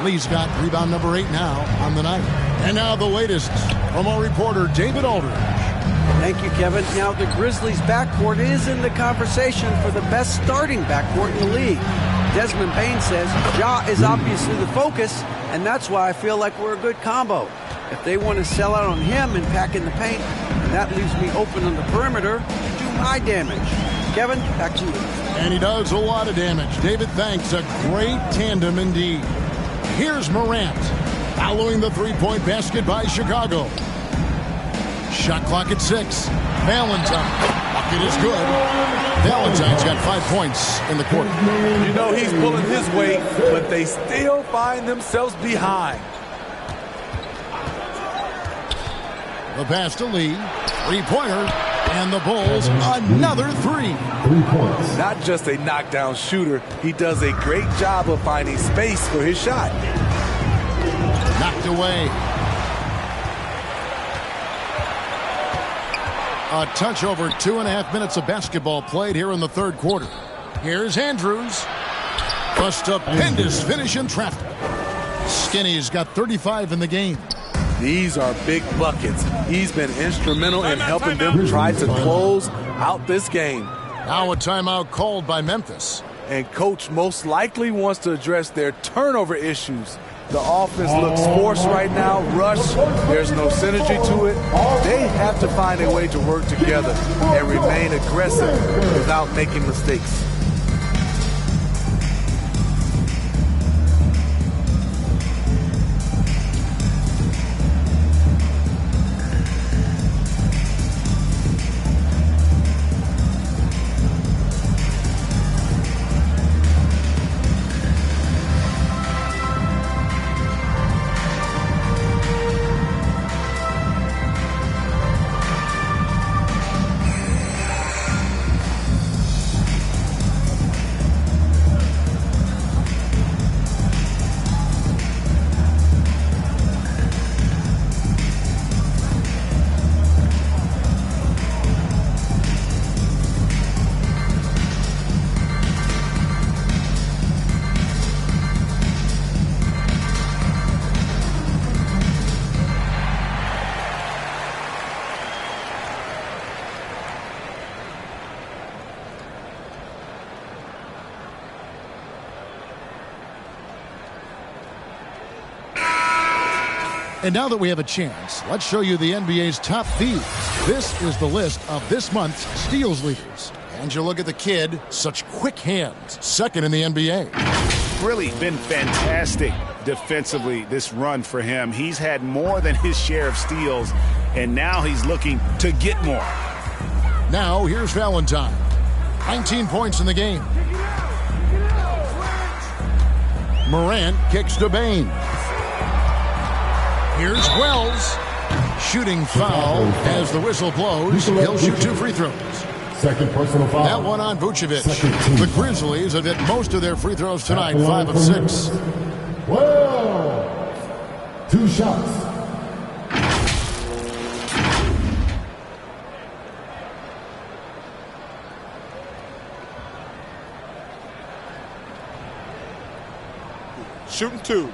Lee's got rebound number 8 now on the night. And now the latest from our reporter, David Aldridge. Thank you, Kevin. Now the Grizzlies' backcourt is in the conversation for the best starting backcourt in the league. Desmond Bane says Ja is obviously the focus, and that's why I feel like we're a good combo. If they want to sell out on him and pack in the paint, that leaves me open on the perimeter to do my damage. Kevin, back to you. And he does a lot of damage. David, thanks. A great tandem indeed. Here's Morant, following the three-point basket by Chicago. Shot clock at 6. Valentine. Bucket is good. Valentine's got 5 points in the quarter. You know he's pulling his weight, but they still find themselves behind. The pass to Lee. Three-pointer. And the Bulls, another 3. 3 points. Not just a knockdown shooter, he does a great job of finding space for his shot. Knocked away. A touch over 2.5 minutes of basketball played here in the third quarter. Here's Andrews. A stupendous finish in traffic. Skinny's got 35 in the game. These are big buckets. He's been instrumental in helping them try to close out this game. Now a timeout called by Memphis. And coach most likely wants to address their turnover issues. The offense looks forced right now, rushed. There's no synergy to it. They have to find a way to work together and remain aggressive without making mistakes. And now that we have a chance, let's show you the NBA's top thieves. This is the list of this month's steals leaders. And you look at the kid, such quick hands, second in the NBA. Really been fantastic defensively this run for him. He's had more than his share of steals, and now he's looking to get more. Now here's Valentine. 19 points in the game. Morant kicks to Bane. Here's Wells. Shooting foul as the whistle blows. He'll shoot 2 free throws. Second personal foul. That one on Vucevic. The Grizzlies have hit most of their free throws tonight, 5 of 6. Well, 2 shots. shooting 2.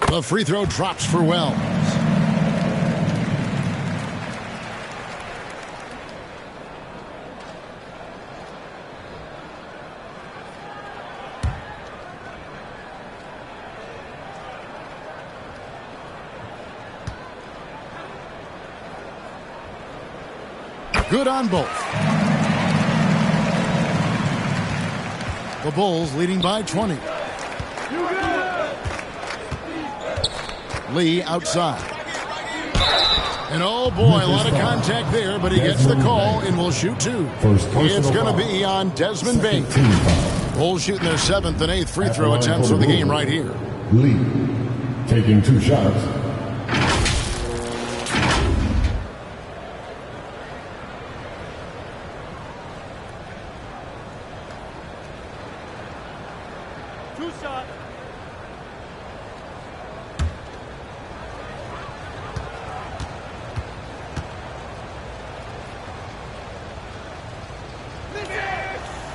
The free throw drops for Wells. Good on both. The Bulls leading by 20. Lee outside. And oh boy, a lot of contact there, but he gets the call and will shoot 2. It's going to be on Desmond Bane. Bulls shooting their 7th and 8th free throw attempts of the game right here. Lee taking 2 shots.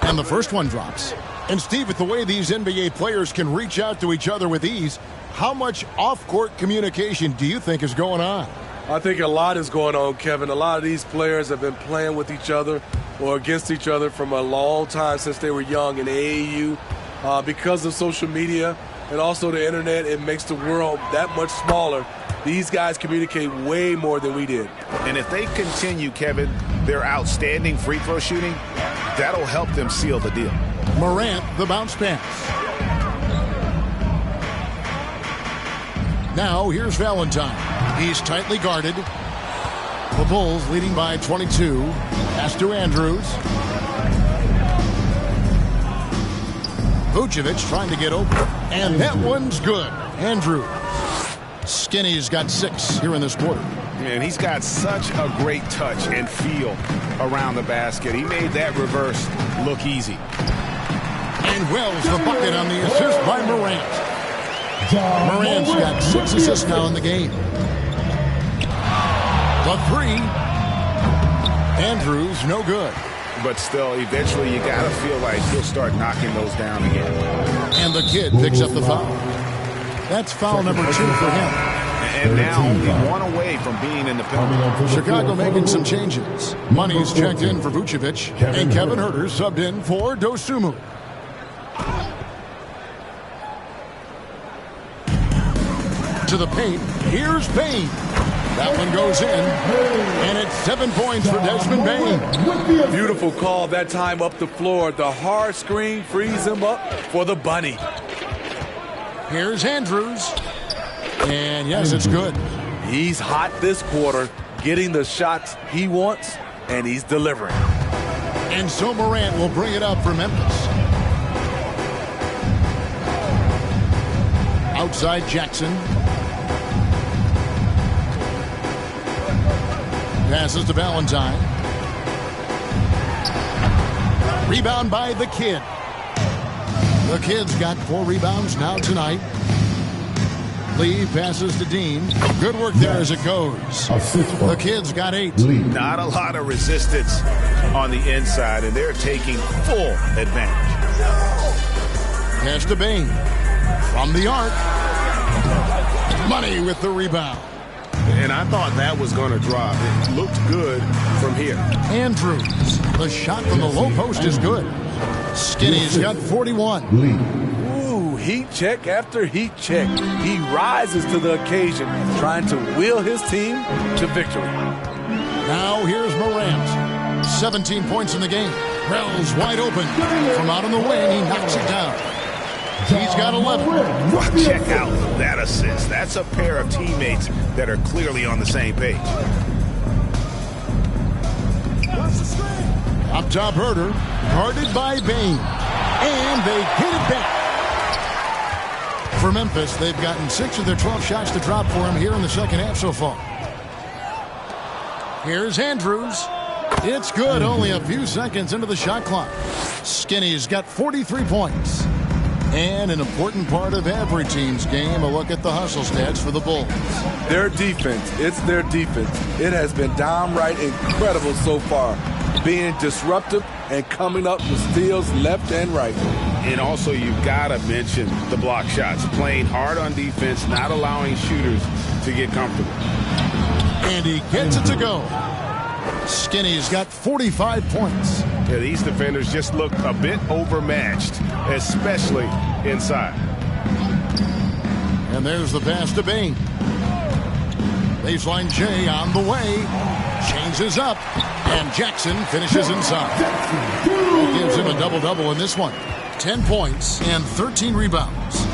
And the first one drops. And Steve, with the way these NBA players can reach out to each other with ease, how much off-court communication do you think is going on? I think a lot is going on, Kevin. A lot of these players have been playing with each other or against each other from a long time since they were young in AAU. Because of social media and also the internet, it makes the world that much smaller. These guys communicate way more than we did. And if they continue, Kevin, their outstanding free throw shooting, that'll help them seal the deal. Morant, the bounce pass. Now here's Valentine. He's tightly guarded. The Bulls leading by 22. Pass to Andrews. Vucevic trying to get open. And that one's good. Andrews. Skinny's got 6 here in this quarter. Man, he's got such a great touch and feel around the basket. He made that reverse look easy. And Wells the bucket on the assist by Morant. Morant's got 6 assists now in the game. The 3. Andrews, no good. But still, eventually you got to feel like he'll start knocking those down again. And the kid picks up the foul. That's foul number 2 for him. And now only 1 away from being in the penalty. Chicago making some changes. Money's checked in for Vucevic, and Kevin Huerter subbed in for Dosunmu. To the paint, here's Bane. That one goes in, and it's 7 points for Desmond Bane. Beautiful call that time up the floor. The hard screen frees him up for the bunny. Here's Andrews. And yes, it's good. He's hot this quarter, getting the shots he wants, and he's delivering. And so Morant will bring it up for Memphis. Outside Jackson. Passes to Valentine. Rebound by the kid. The kid's got 4 rebounds now tonight. Lee passes to Dean. Good work there as it goes. The kid's got 8. Not a lot of resistance on the inside, and they're taking full advantage. Pass to Bane. From the arc. Money with the rebound. And I thought that was going to drop. It looked good from here. Andrews. The shot from the low post is good. Skinny's got 41. Ooh, heat check after heat check. He rises to the occasion, trying to will his team to victory. Now here's Morant. 17 points in the game. Wells wide open. From out on the wing, he knocks it down. He's got 11. Check out that assist. That's a pair of teammates that are clearly on the same page. Up top, Huerter, guarded by Bane. And they hit it back. For Memphis, they've gotten 6 of their 12 shots to drop for him here in the second half so far. Here's Andrews. It's good, only a few seconds into the shot clock. Skinny's got 43 points. And an important part of every team's game, a look at the hustle stats for the Bulls. Their defense, it's their defense. It has been downright incredible so far, being disruptive and coming up with steals left and right. And also, you've got to mention the block shots, playing hard on defense, not allowing shooters to get comfortable. And he gets it to go. Skinny's got 45 points. Yeah, these defenders just look a bit overmatched, especially inside. And there's the pass to Bane. Baseline J on the way. Changes up. And Jackson finishes inside. That gives him a double-double in this one. 10 points and 13 rebounds.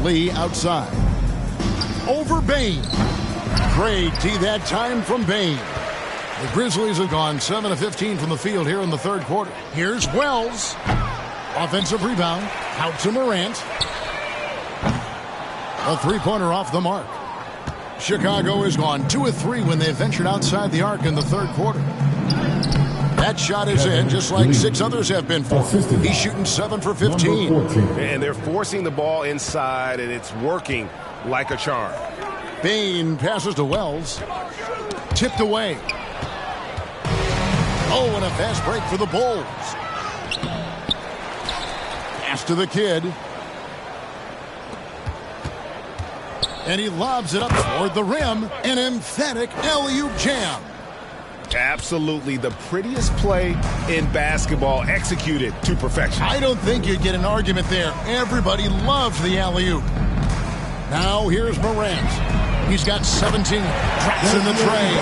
Lee outside. Over Bane. Great D that time from Bane. The Grizzlies have gone 7 of 15 from the field here in the third quarter. Here's Wells. Offensive rebound. Out to Morant. A three-pointer off the mark. Chicago has gone 2 of 3 when they ventured outside the arc in the third quarter. That shot is in, just like 6 others have been for. He's shooting 7 for 15. And they're forcing the ball inside, and it's working like a charm. Bane passes to Wells. Tipped away. Oh, and a fast break for the Bulls. Pass to the kid. And he lobs it up toward the rim. An emphatic alley-oop jam. Absolutely the prettiest play in basketball, executed to perfection. I don't think you'd get an argument there. Everybody loves the alley-oop. Now here's Morant. He's got 17. Drops in the tray.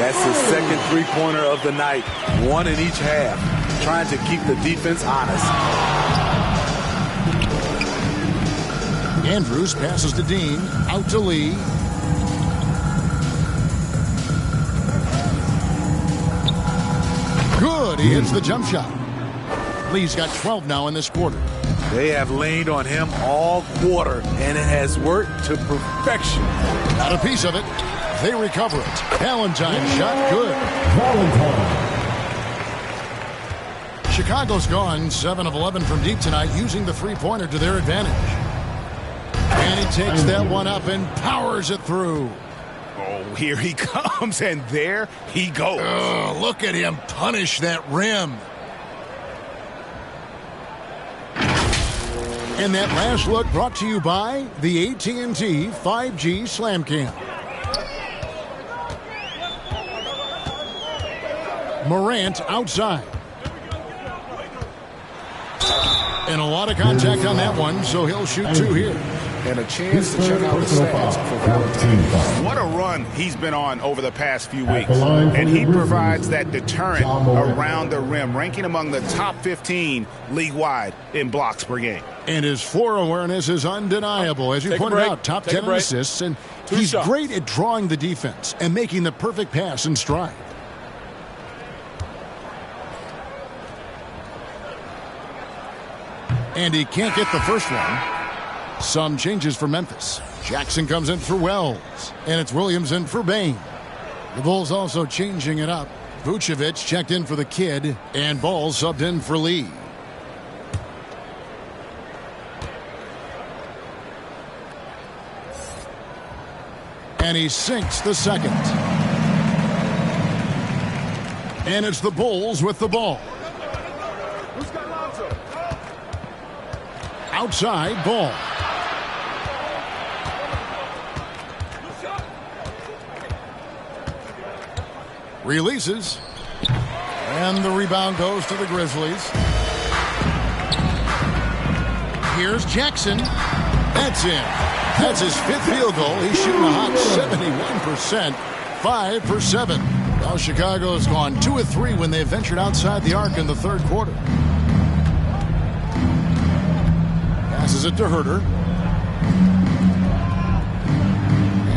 That's his second three-pointer of the night. 1 in each half. Trying to keep the defense honest. Andrews passes to Dean. Out to Lee. Good. He hits the jump shot. Lee's got 12 now in this quarter. They have leaned on him all quarter, and it has worked to perfection. Got a piece of it. They recover it. Valentine shot good. Chicago's gone 7 of 11 from deep tonight, using the three-pointer to their advantage. And he takes that one up and powers it through. Oh, here he comes, and there he goes. Oh, look at him punish that rim. And that last look brought to you by the AT&T 5G Slam Cam. Morant outside. And a lot of contact on that one, so he'll shoot 2 here. And a chance to check out the stats for Valentine. What a run he's been on over the past few weeks. And he provides that deterrent around the rim, ranking among the top 15 league-wide in blocks per game. And his floor awareness is undeniable. As you pointed out, top 10 in assists. And he's great at drawing the defense and making the perfect pass in stride. And he can't get the first one. Some changes for Memphis. Jackson comes in for Wells. And it's Williams in for Bane. The Bulls also changing it up. Vucevic checked in for the kid. And Ball subbed in for Lee. And he sinks the second. And it's the Bulls with the ball. Outside Ball. Releases. And the rebound goes to the Grizzlies. Here's Jackson. That's in. That's his 5th field goal. He's shooting a hot 71%. 5 for 7. Now Chicago's gone 2 of 3 when they ventured outside the arc in the third quarter. Passes it to Herter.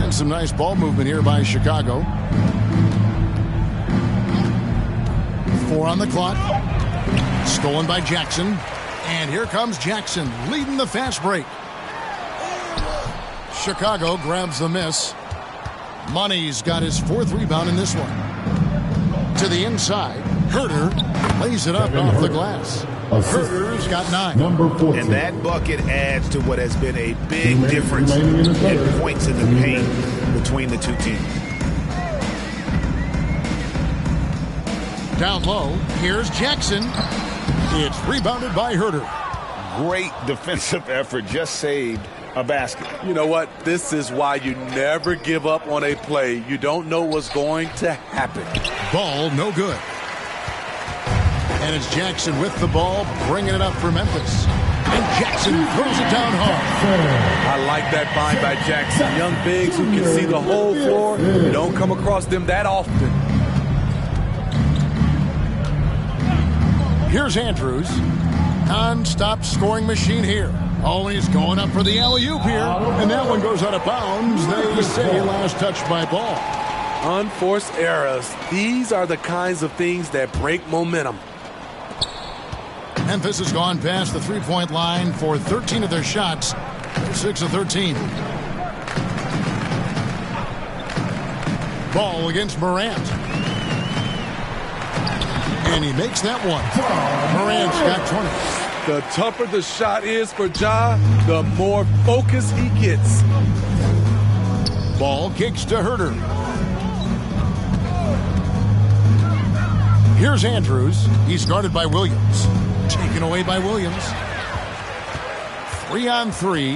And some nice ball movement here by Chicago. 4 on the clock. Stolen by Jackson. And here comes Jackson leading the fast break. Chicago grabs the miss. Money's got his 4th rebound in this one. To the inside. Herder lays it up off the glass. Herder's got 9. Number 14. And that bucket adds to what has been a big difference in points in the paint between the two teams. Down low, here's Jackson. It's rebounded by Herder. Great defensive effort, just saved a basket. You know what? This is why you never give up on a play. You don't know what's going to happen. Ball no good. And it's Jackson with the ball, bringing it up for Memphis. And Jackson throws it down hard. I like that find by Jackson. Young bigs who can see the whole floor. You don't come across them that often. Here's Andrews. Non-stop scoring machine here. Oh, he's going up for the alley-oop here. And that one goes out of bounds. They say last touched by Ball. Unforced errors. These are the kinds of things that break momentum. Memphis has gone past the three-point line for 13 of their shots. 6 of 13. Ball against Morant. And he makes that one. Morant's got 20. The tougher the shot is for Ja, the more focus he gets. Ball kicks to Herder. Here's Andrews. He's guarded by Williams. Taken away by Williams. 3-on-3.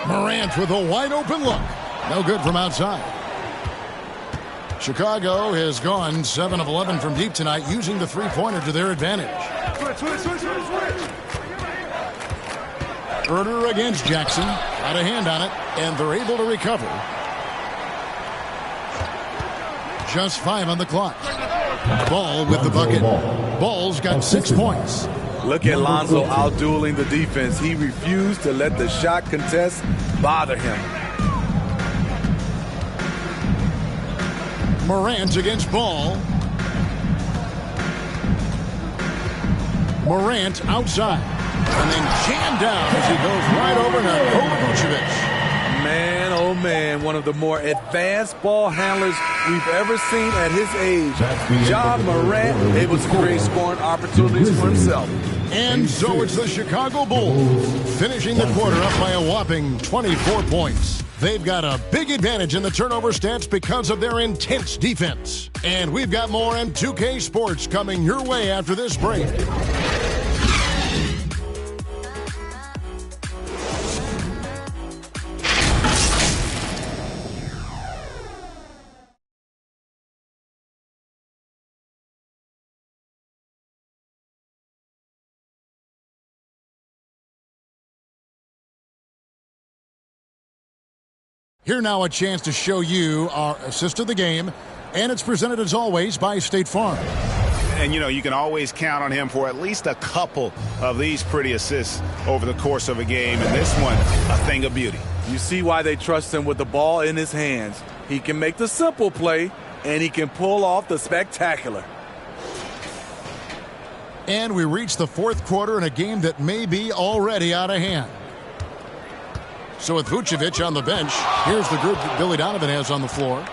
Morant with a wide open look. No good from outside. Chicago has gone 7 of 11 from deep tonight, using the three-pointer to their advantage. Herder against Jackson. Got a hand on it, and they're able to recover. Just 5 on the clock. Ball with the bucket. Ball's got 6 points. Look at Lonzo out-dueling the defense. He refused to let the shot contest bother him. Morant against Ball. Morant outside. And then jammed down as he goes right over to Nikola Vucevic. Man, oh man, one of the more advanced ball handlers we've ever seen at his age. Ja Morant able to create scoring opportunities for himself. And so it's the Chicago Bulls finishing the quarter up by a whopping 24 points. They've got a big advantage in the turnover stats because of their intense defense. And we've got more M2K Sports coming your way after this break. Here now a chance to show you our assist of the game, and it's presented as always by State Farm. And, you know, you can always count on him for at least a couple of these pretty assists over the course of a game, and this one, a thing of beauty. You see why they trust him with the ball in his hands. He can make the simple play, and he can pull off the spectacular. And we reach the fourth quarter in a game that may be already out of hand. So with Vucevic on the bench, here's the group that Billy Donovan has on the floor.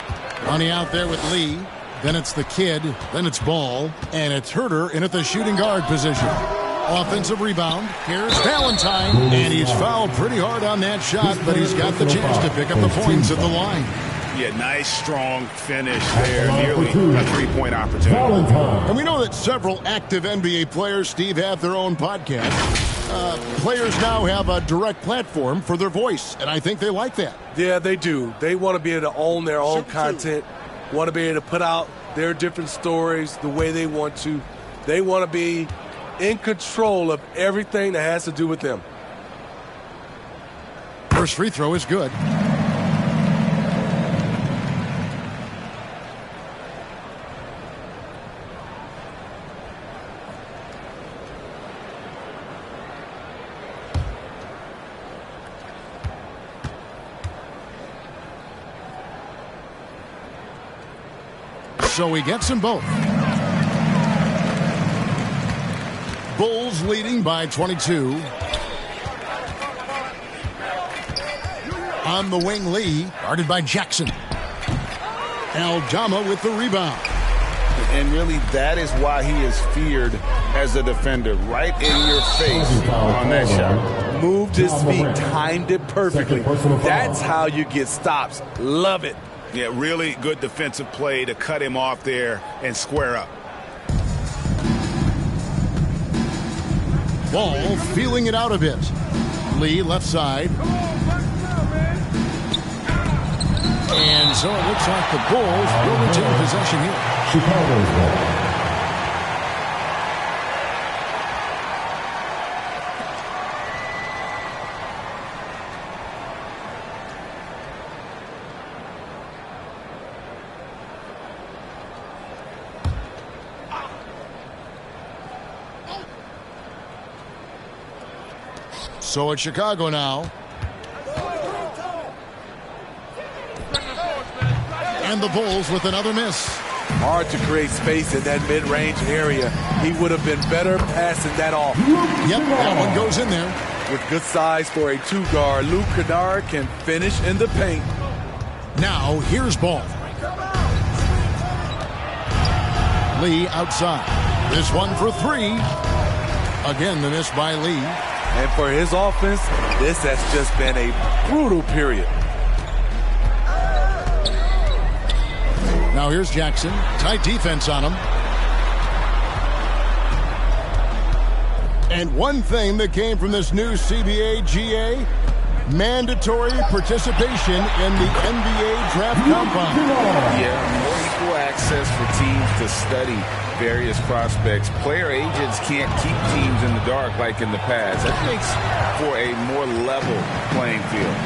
Money out there with Lee. Then it's the kid. Then it's Ball. And it's Herder in at the shooting guard position. Offensive rebound. Here's Valentine. And he's fouled pretty hard on that shot, but he's got the chance to pick up the points at the line. Yeah, nice, strong finish there. Nearly a three-point opportunity. And we know that several active NBA players, Steve, have their own podcast. Players now have a direct platform for their voice, and I think they like that. Yeah, they do. They want to be able to own their own content, want to be able to put out their different stories the way they want to. They want to be in control of everything that has to do with them. First free throw is good. So he gets them both. Bulls leading by 22. On the wing, Lee, guarded by Jackson. Aldama with the rebound. And really, that is why he is feared as a defender. Right in your face on that shot. Moved his feet, timed it perfectly. That's how you get stops. Love it. Yeah, really good defensive play to cut him off there and square up. Ball feeling it out a bit. Lee left side. And so it looks like the Bulls will retain possession here. Chicago's ball. So it's Chicago now. And the Bulls with another miss. Hard to create space in that mid-range area. He would have been better passing that off. Yep, that one goes in there. With good size for a two-guard, Luke Kennard can finish in the paint. Now, here's Ball. Lee outside. This one for three. Again, the miss by Lee. And for his offense, this has just been a brutal period. Now here's Jackson. Tight defense on him. And one thing that came from this new CBA GA, mandatory participation in the NBA draft combine. Yeah, more equal access for teams to study various prospects. Player agents can't keep teams in the dark like in the past. That makes for a more level playing field.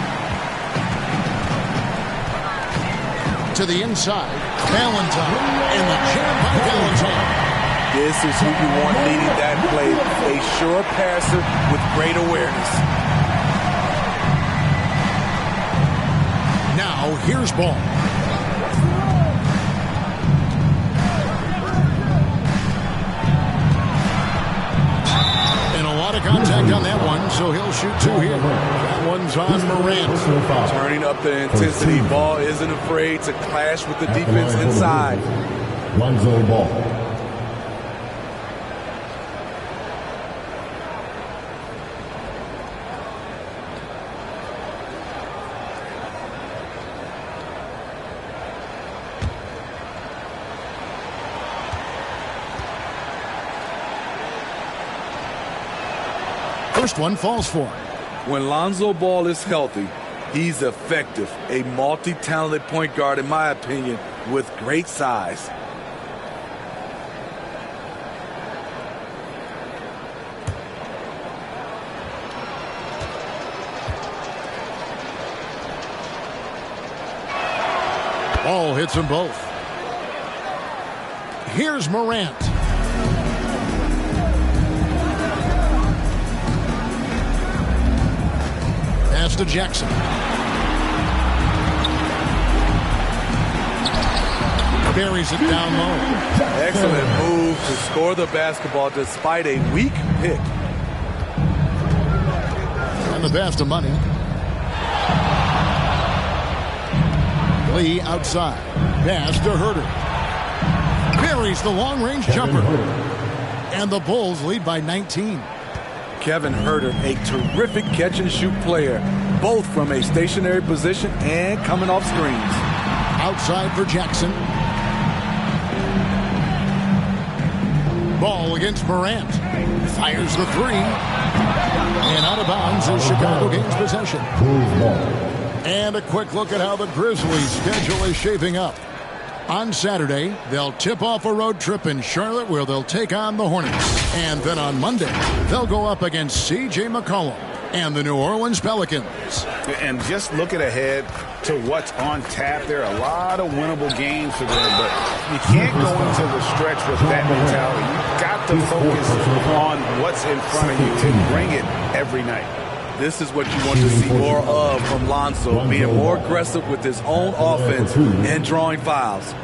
To the inside, Valentine, and the jam by Valentine. This is who you want leading that play. A sure passer with great awareness. Now, here's Ball. And a lot of contact on that one, so he'll shoot two here. That one's on Morant. Turning up the intensity. Ball isn't afraid to clash with the defense inside. Lonzo Ball. First one falls for him. When Lonzo Ball is healthy, he's effective. A multi-talented point guard, in my opinion, with great size. Ball hits them both. Here's Morant. Pass to Jackson. Buries it down low. Excellent move to score the basketball despite a weak pick. And the pass to Money. Lee outside. Pass to Herter. Buries the long-range jumper. And the Bulls lead by 19. Kevin Herter, a terrific catch-and-shoot player, both from a stationary position and coming off screens. Outside for Jackson. Ball against Morant. Fires the three. And out of bounds as Chicago gains possession. And a quick look at how the Grizzlies' schedule is shaping up. On Saturday, they'll tip off a road trip in Charlotte where they'll take on the Hornets. And then on Monday, they'll go up against C.J. McCollum and the New Orleans Pelicans. And just looking ahead to what's on tap, there are a lot of winnable games for them, but you can't go into the stretch with that mentality. You've got to focus on what's in front of you and bring it every night. This is what you want to see more of from Lonzo, being more aggressive with his own offense and drawing fouls.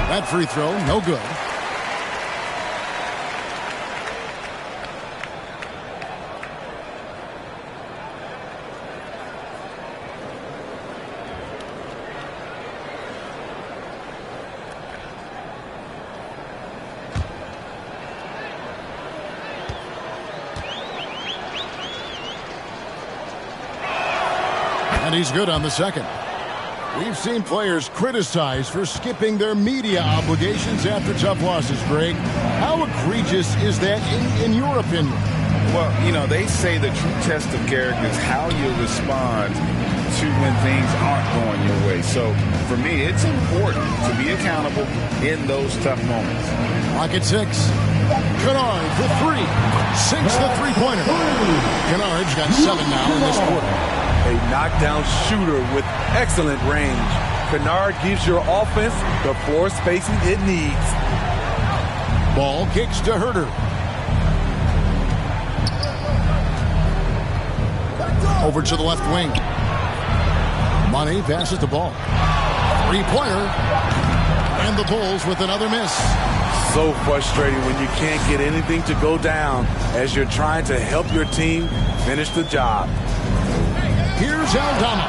That free throw, no good. And he's good on the second. We've seen players criticized for skipping their media obligations after tough losses, Greg. How egregious is that in your opinion? Well, you know, they say the true test of character is how you respond to when things aren't going your way. So, for me, it's important to be accountable in those tough moments. Clock at 6. Kennard for 3. Sinks the three-pointer. Kennard's got 7 now in this quarter. A knockdown shooter with excellent range. Kennard gives your offense the floor spacing it needs. Ball kicks to Herter. Over to the left wing. Money passes the ball. Three-pointer. And the Bulls with another miss. So frustrating when you can't get anything to go down as you're trying to help your team finish the job. Here's Aldama.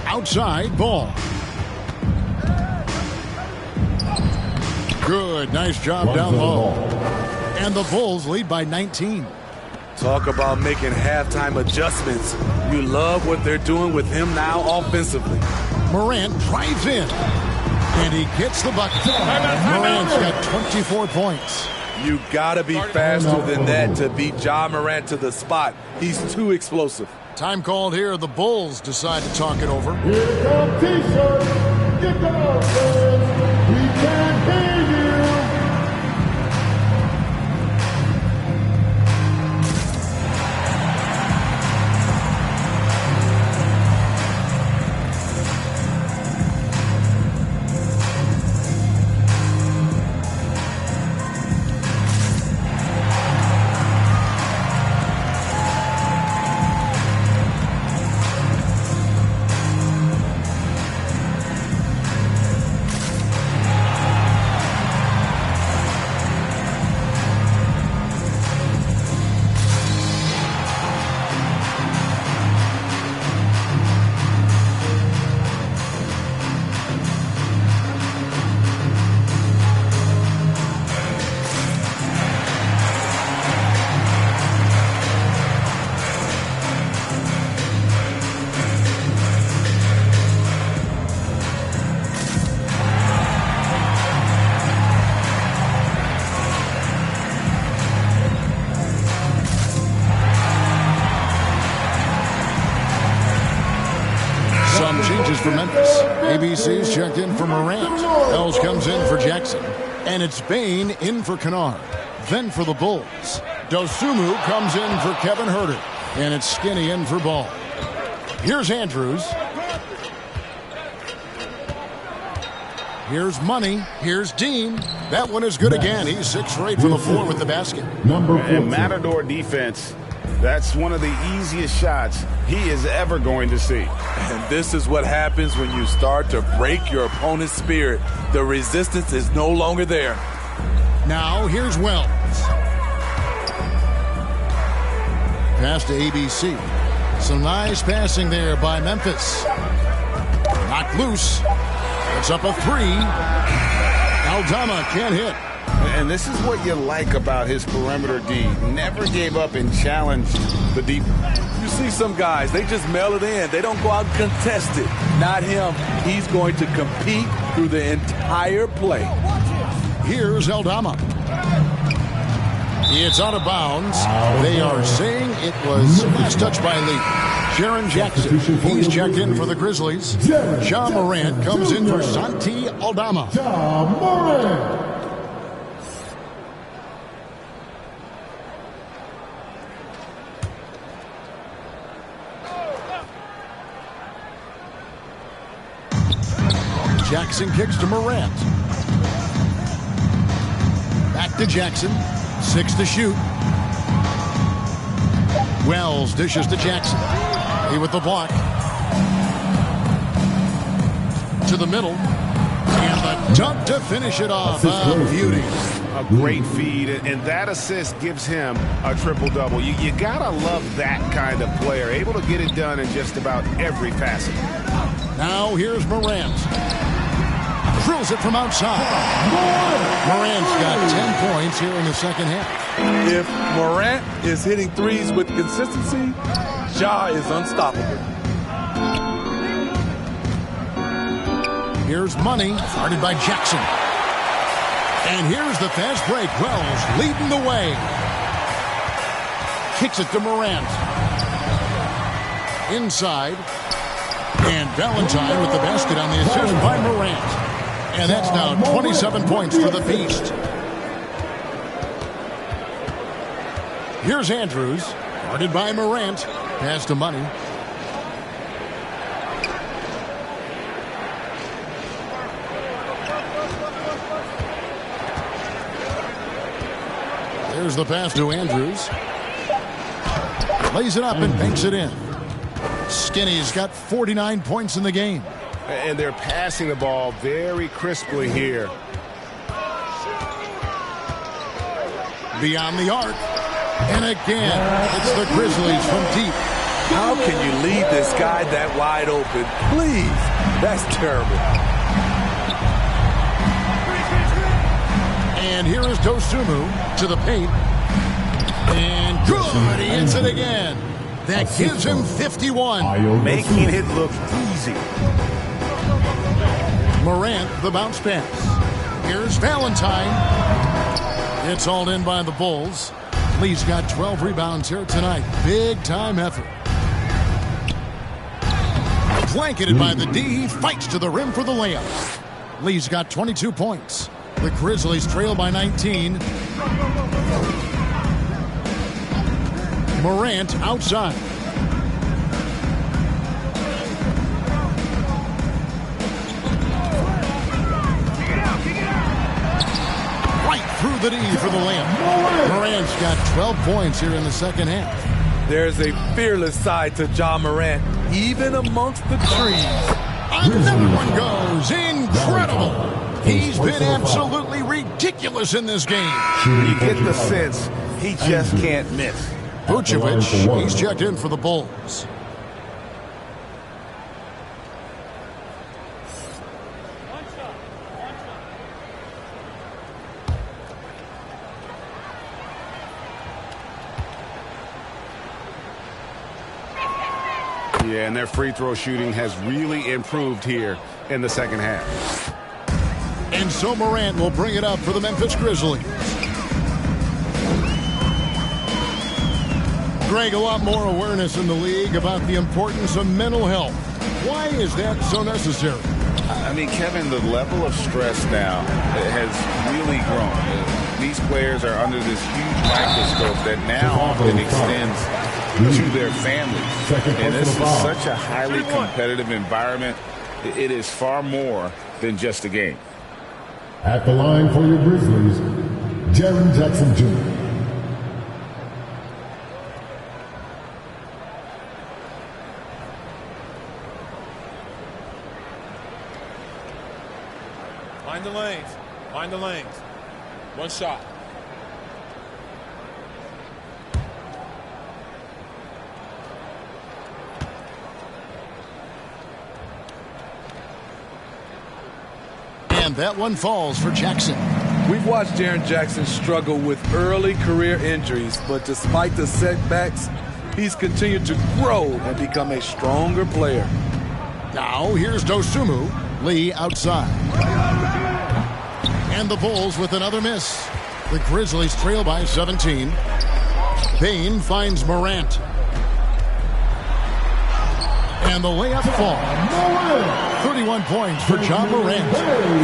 Outside ball. Good. Nice job down low. And the Bulls lead by 19. Talk about making halftime adjustments. You love what they're doing with him now offensively. Morant drives in. And he gets the bucket. Morant's got 24 points. You gotta be faster than that to beat Ja Morant to the spot. He's too explosive. Time called here. The Bulls decide to talk it over. Here comes T-shirt. Get the offense. We can't hear you. Changes for Memphis. ABC's checked in for Morant. Els comes in for Jackson. And it's Bane in for Kennard. Then for the Bulls, Dosunmu comes in for Kevin Herter. And it's Skinny in for Ball. Here's Andrews. Here's Money. Here's Dean. That one is good again. He's 6 for 8 from the floor with the basket. And Matador defense. That's one of the easiest shots he is ever going to see. And this is what happens when you start to break your opponent's spirit. The resistance is no longer there. Now here's Wells. Pass to ABC. Some nice passing there by Memphis. Knocked loose. It's up a 3. Aldama can't hit. And this is what you like about his perimeter D. Never gave up and challenged the deep. You see some guys, they just mail it in. They don't go out and contest it. Not him. He's going to compete through the entire play. Here's Aldama. It's out of bounds. They are saying it was last touch by Lee. Jaren Jackson, he's checked in for the Grizzlies. Ja Morant comes in for Santi Aldama. Ja Morant. Jackson kicks to Morant. Back to Jackson. 6 to shoot. Wells dishes to Jackson. He with the block. To the middle. And the dunk to finish it off. A beauty. A great feed, and that assist gives him a triple-double. You gotta love that kind of player, able to get it done in just about every facet. Now here's Morant. Drills it from outside. Morant's got 10 points here in the second half. If Morant is hitting threes with consistency, Ja is unstoppable. Here's Money, guarded by Jackson. And here's the fast break. Wells leading the way. Kicks it to Morant. Inside. And Valentine with the basket on the assist by Morant. And that's now 27 points for the Beast. Here's Andrews, guarded by Morant. Pass to Money. There's the pass to Andrews. Lays it up and banks it in. Skinny's got 49 points in the game. And they're passing the ball very crisply here. Beyond the arc. And again, it's the Grizzlies from deep. How can you leave this guy that wide open? Please. That's terrible. And here is Dosunmu to the paint. And good. He hits it again. That gives him 51. Making it look easy. Morant, the bounce pass. Here's Valentine. It's hauled in by the Bulls. Lee's got 12 rebounds here tonight. Big time effort. Blanketed by the D. He fights to the rim for the layup. Lee's got 22 points. The Grizzlies trail by 19. Morant outside. Through the D for the layup. Morant's got 12 points here in the second half. There's a fearless side to Ja Morant, even amongst the trees. Another one goes. Incredible. He's been absolutely ridiculous in this game. You get the sense he just can't miss. Vucevic, he's checked in for the Bulls. Yeah, and their free throw shooting has really improved here in the second half. And so Morant will bring it up for the Memphis Grizzlies. Greg, a lot more awareness in the league about the importance of mental health. Why is that so necessary? I mean, Kevin, the level of stress now has really grown. These players are under this huge microscope that now often extends to their families. And this is such a highly competitive environment. It is far more than just a game. At the line for your Grizzlies, Jaren Jackson Jr. Find the lanes. Find the lanes. One shot. And that one falls for Jackson. We've watched Jaren Jackson struggle with early career injuries, but despite the setbacks, he's continued to grow and become a stronger player. Now here's Dosunmu. Lee outside. And the Bulls with another miss. The Grizzlies trail by 17. Payne finds Morant. And the layup falls. 31 points for Ja Morant.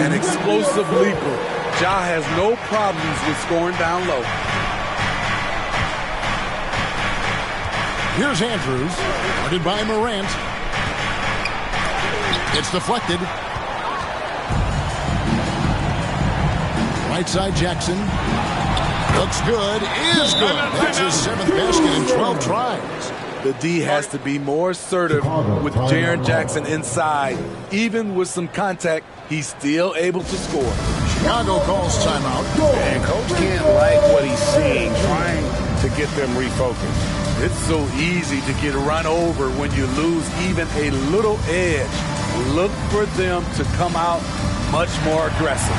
An explosive leaper. Ja has no problems with scoring down low. Here's Andrews, guarded by Morant. It's deflected. Right side Jackson. Looks good, is good. That's his 7th basket in 12 tries. The D has to be more assertive with Jaren Jackson inside. Even with some contact, he's still able to score. Chicago calls timeout. And Coach can't like what he's seeing, trying to get them refocused. It's so easy to get run over when you lose even a little edge. Look for them to come out much more aggressive.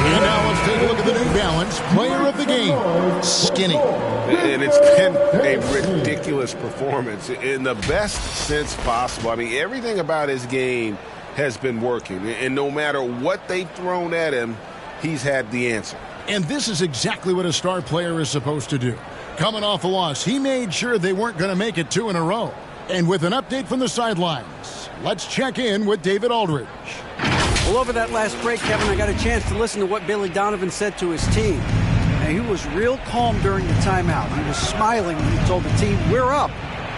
And now let's take a look at the New Balance player of the game, Skinny. And it's been a ridiculous performance in the best sense possible. I mean, everything about his game has been working. And no matter what they've thrown at him, he's had the answer. And this is exactly what a star player is supposed to do. Coming off a loss, he made sure they weren't going to make it 2 in a row. And with an update from the sidelines, let's check in with David Aldridge. Well, over that last break, Kevin, I got a chance to listen to what Billy Donovan said to his team. And he was real calm during the timeout. He was smiling when he told the team, we're up.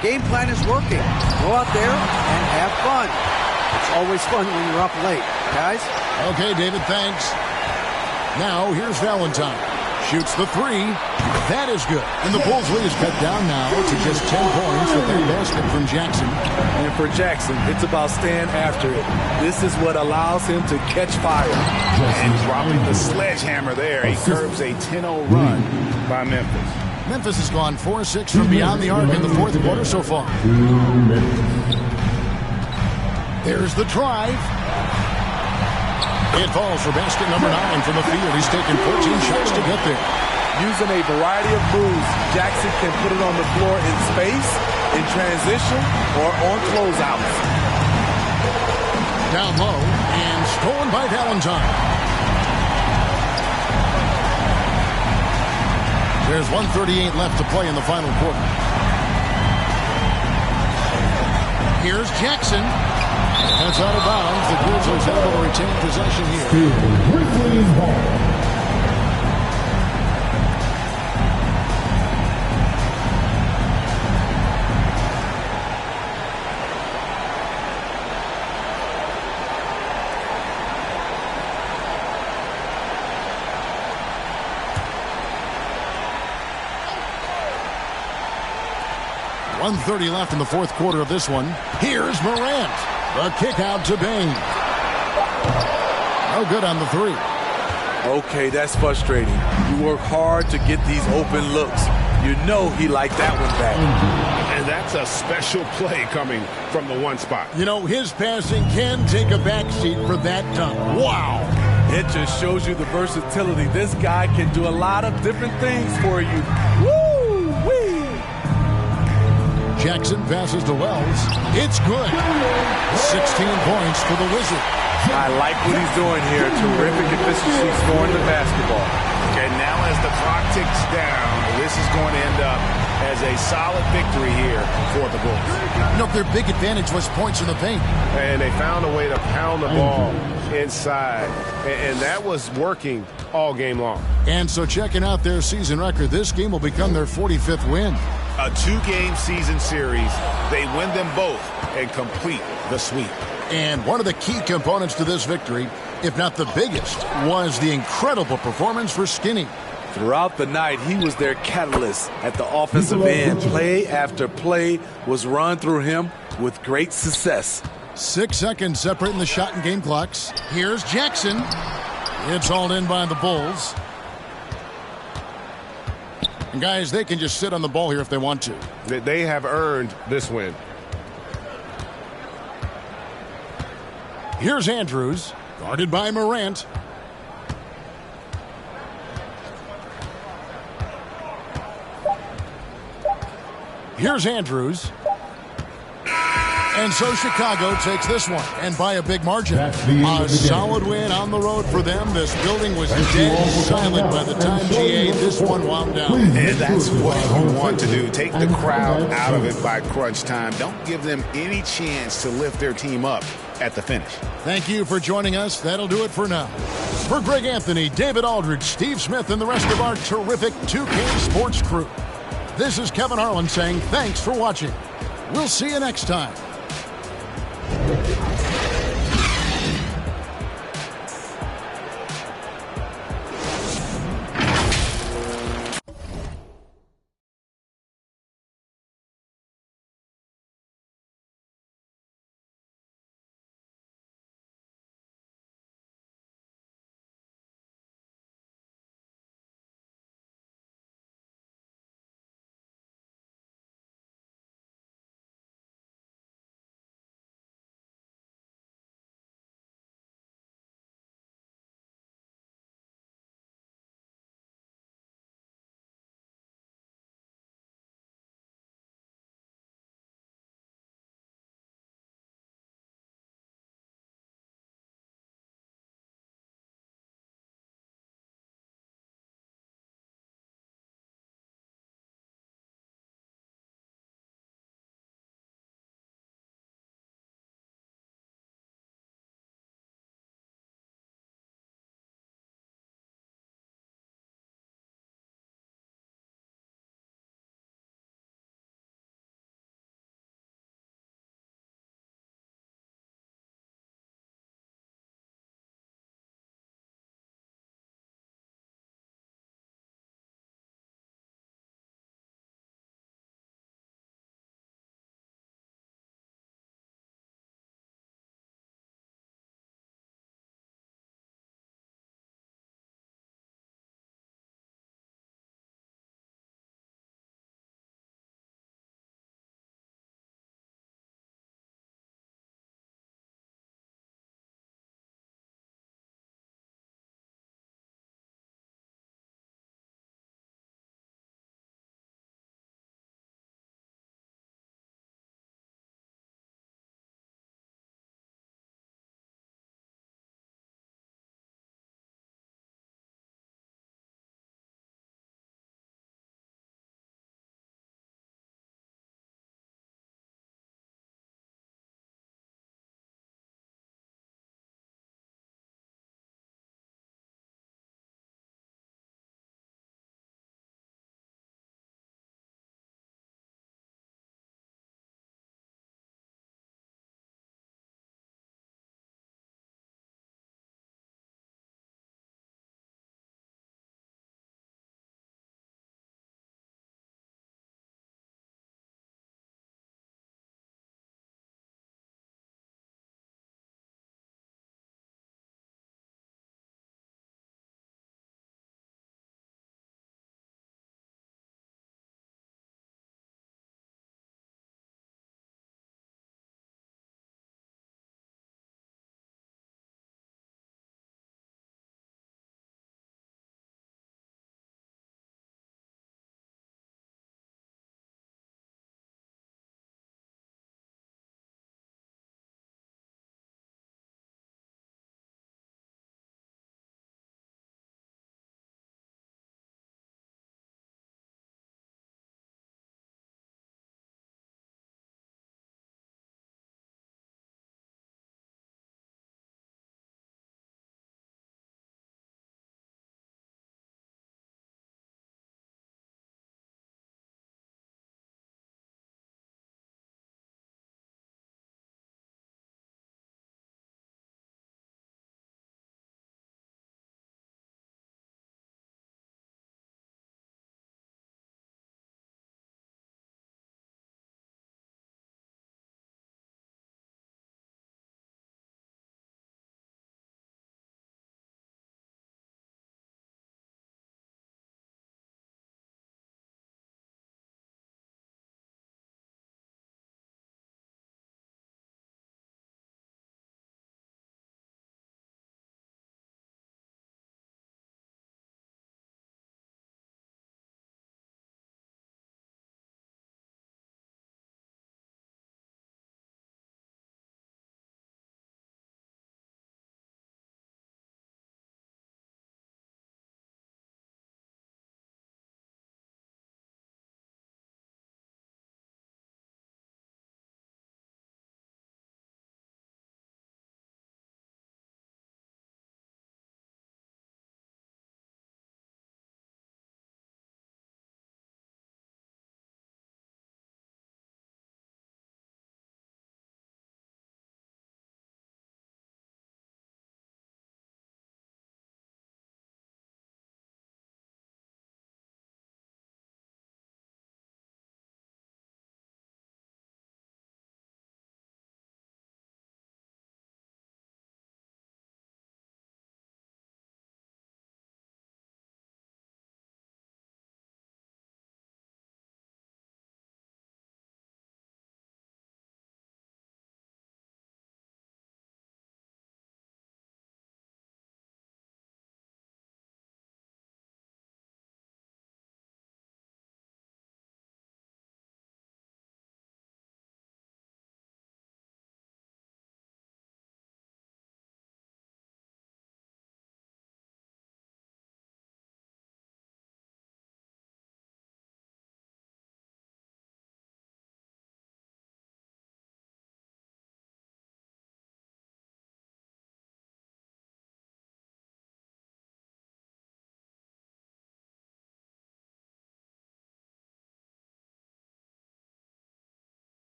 Game plan is working. Go out there and have fun. It's always fun when you're up late, guys. Okay, David, thanks. Now, here's Valentine. Shoots the 3. That is good. And the Bulls lead is cut down now to just 10 points with that basket from Jackson. And for Jackson, it's about staying after it. This is what allows him to catch fire. And dropping the sledgehammer there. He curbs a 10-0 run by Memphis. Memphis has gone 4-6 from beyond the arc in the fourth quarter so far. There's the drive. It falls for basket number 9 from the field. He's taken 14 shots to get there. Using a variety of moves, Jackson can put it on the floor in space, in transition, or on closeouts. Down low, and stolen by Valentine. There's 1:38 left to play in the final quarter. Here's Jackson. That's out of bounds. The Grizzlies able to retain possession here. .130 left in the fourth quarter of this one. Here's Morant. The kick out to Bain. No good on the 3. Okay, that's frustrating. You work hard to get these open looks. You know he liked that one back. And that's a special play coming from the one spot. You know, his passing can take a backseat for that dunk. Wow. It just shows you the versatility. This guy can do a lot of different things for you. Woo-wee! Jackson passes to Wells. It's good. 16 points for the Wizards. I like what he's doing here. Terrific efficiency scoring the basketball. Okay, now as the clock ticks down, this is going to end up as a solid victory here for the Bulls. You know, their big advantage was points in the paint. And they found a way to pound the ball inside. And that was working all game long. And so checking out their season record, this game will become their 45th win. A 2-game season series. They win them both and complete the sweep. And one of the key components to this victory, if not the biggest, was the incredible performance for Skinny. Throughout the night, he was their catalyst at the offensive end. Play after play was run through him with great success. 6 seconds separating the shot and game clocks. Here's Jackson. It's hauled in by the Bulls. And guys, they can just sit on the ball here if they want to. They have earned this win. Here's Andrews, guarded by Morant. Here's Andrews. And so Chicago takes this one, and by a big margin. A solid win on the road for them. This building was dead silent by the time GA this one wound down. And that's what you want to do. Take the crowd out of it by crunch time. Don't give them any chance to lift their team up at the finish. Thank you for joining us. That'll do it for now. For Greg Anthony, David Aldridge, Steve Smith, and the rest of our terrific 2K Sports crew, this is Kevin Harlan saying thanks for watching. We'll see you next time.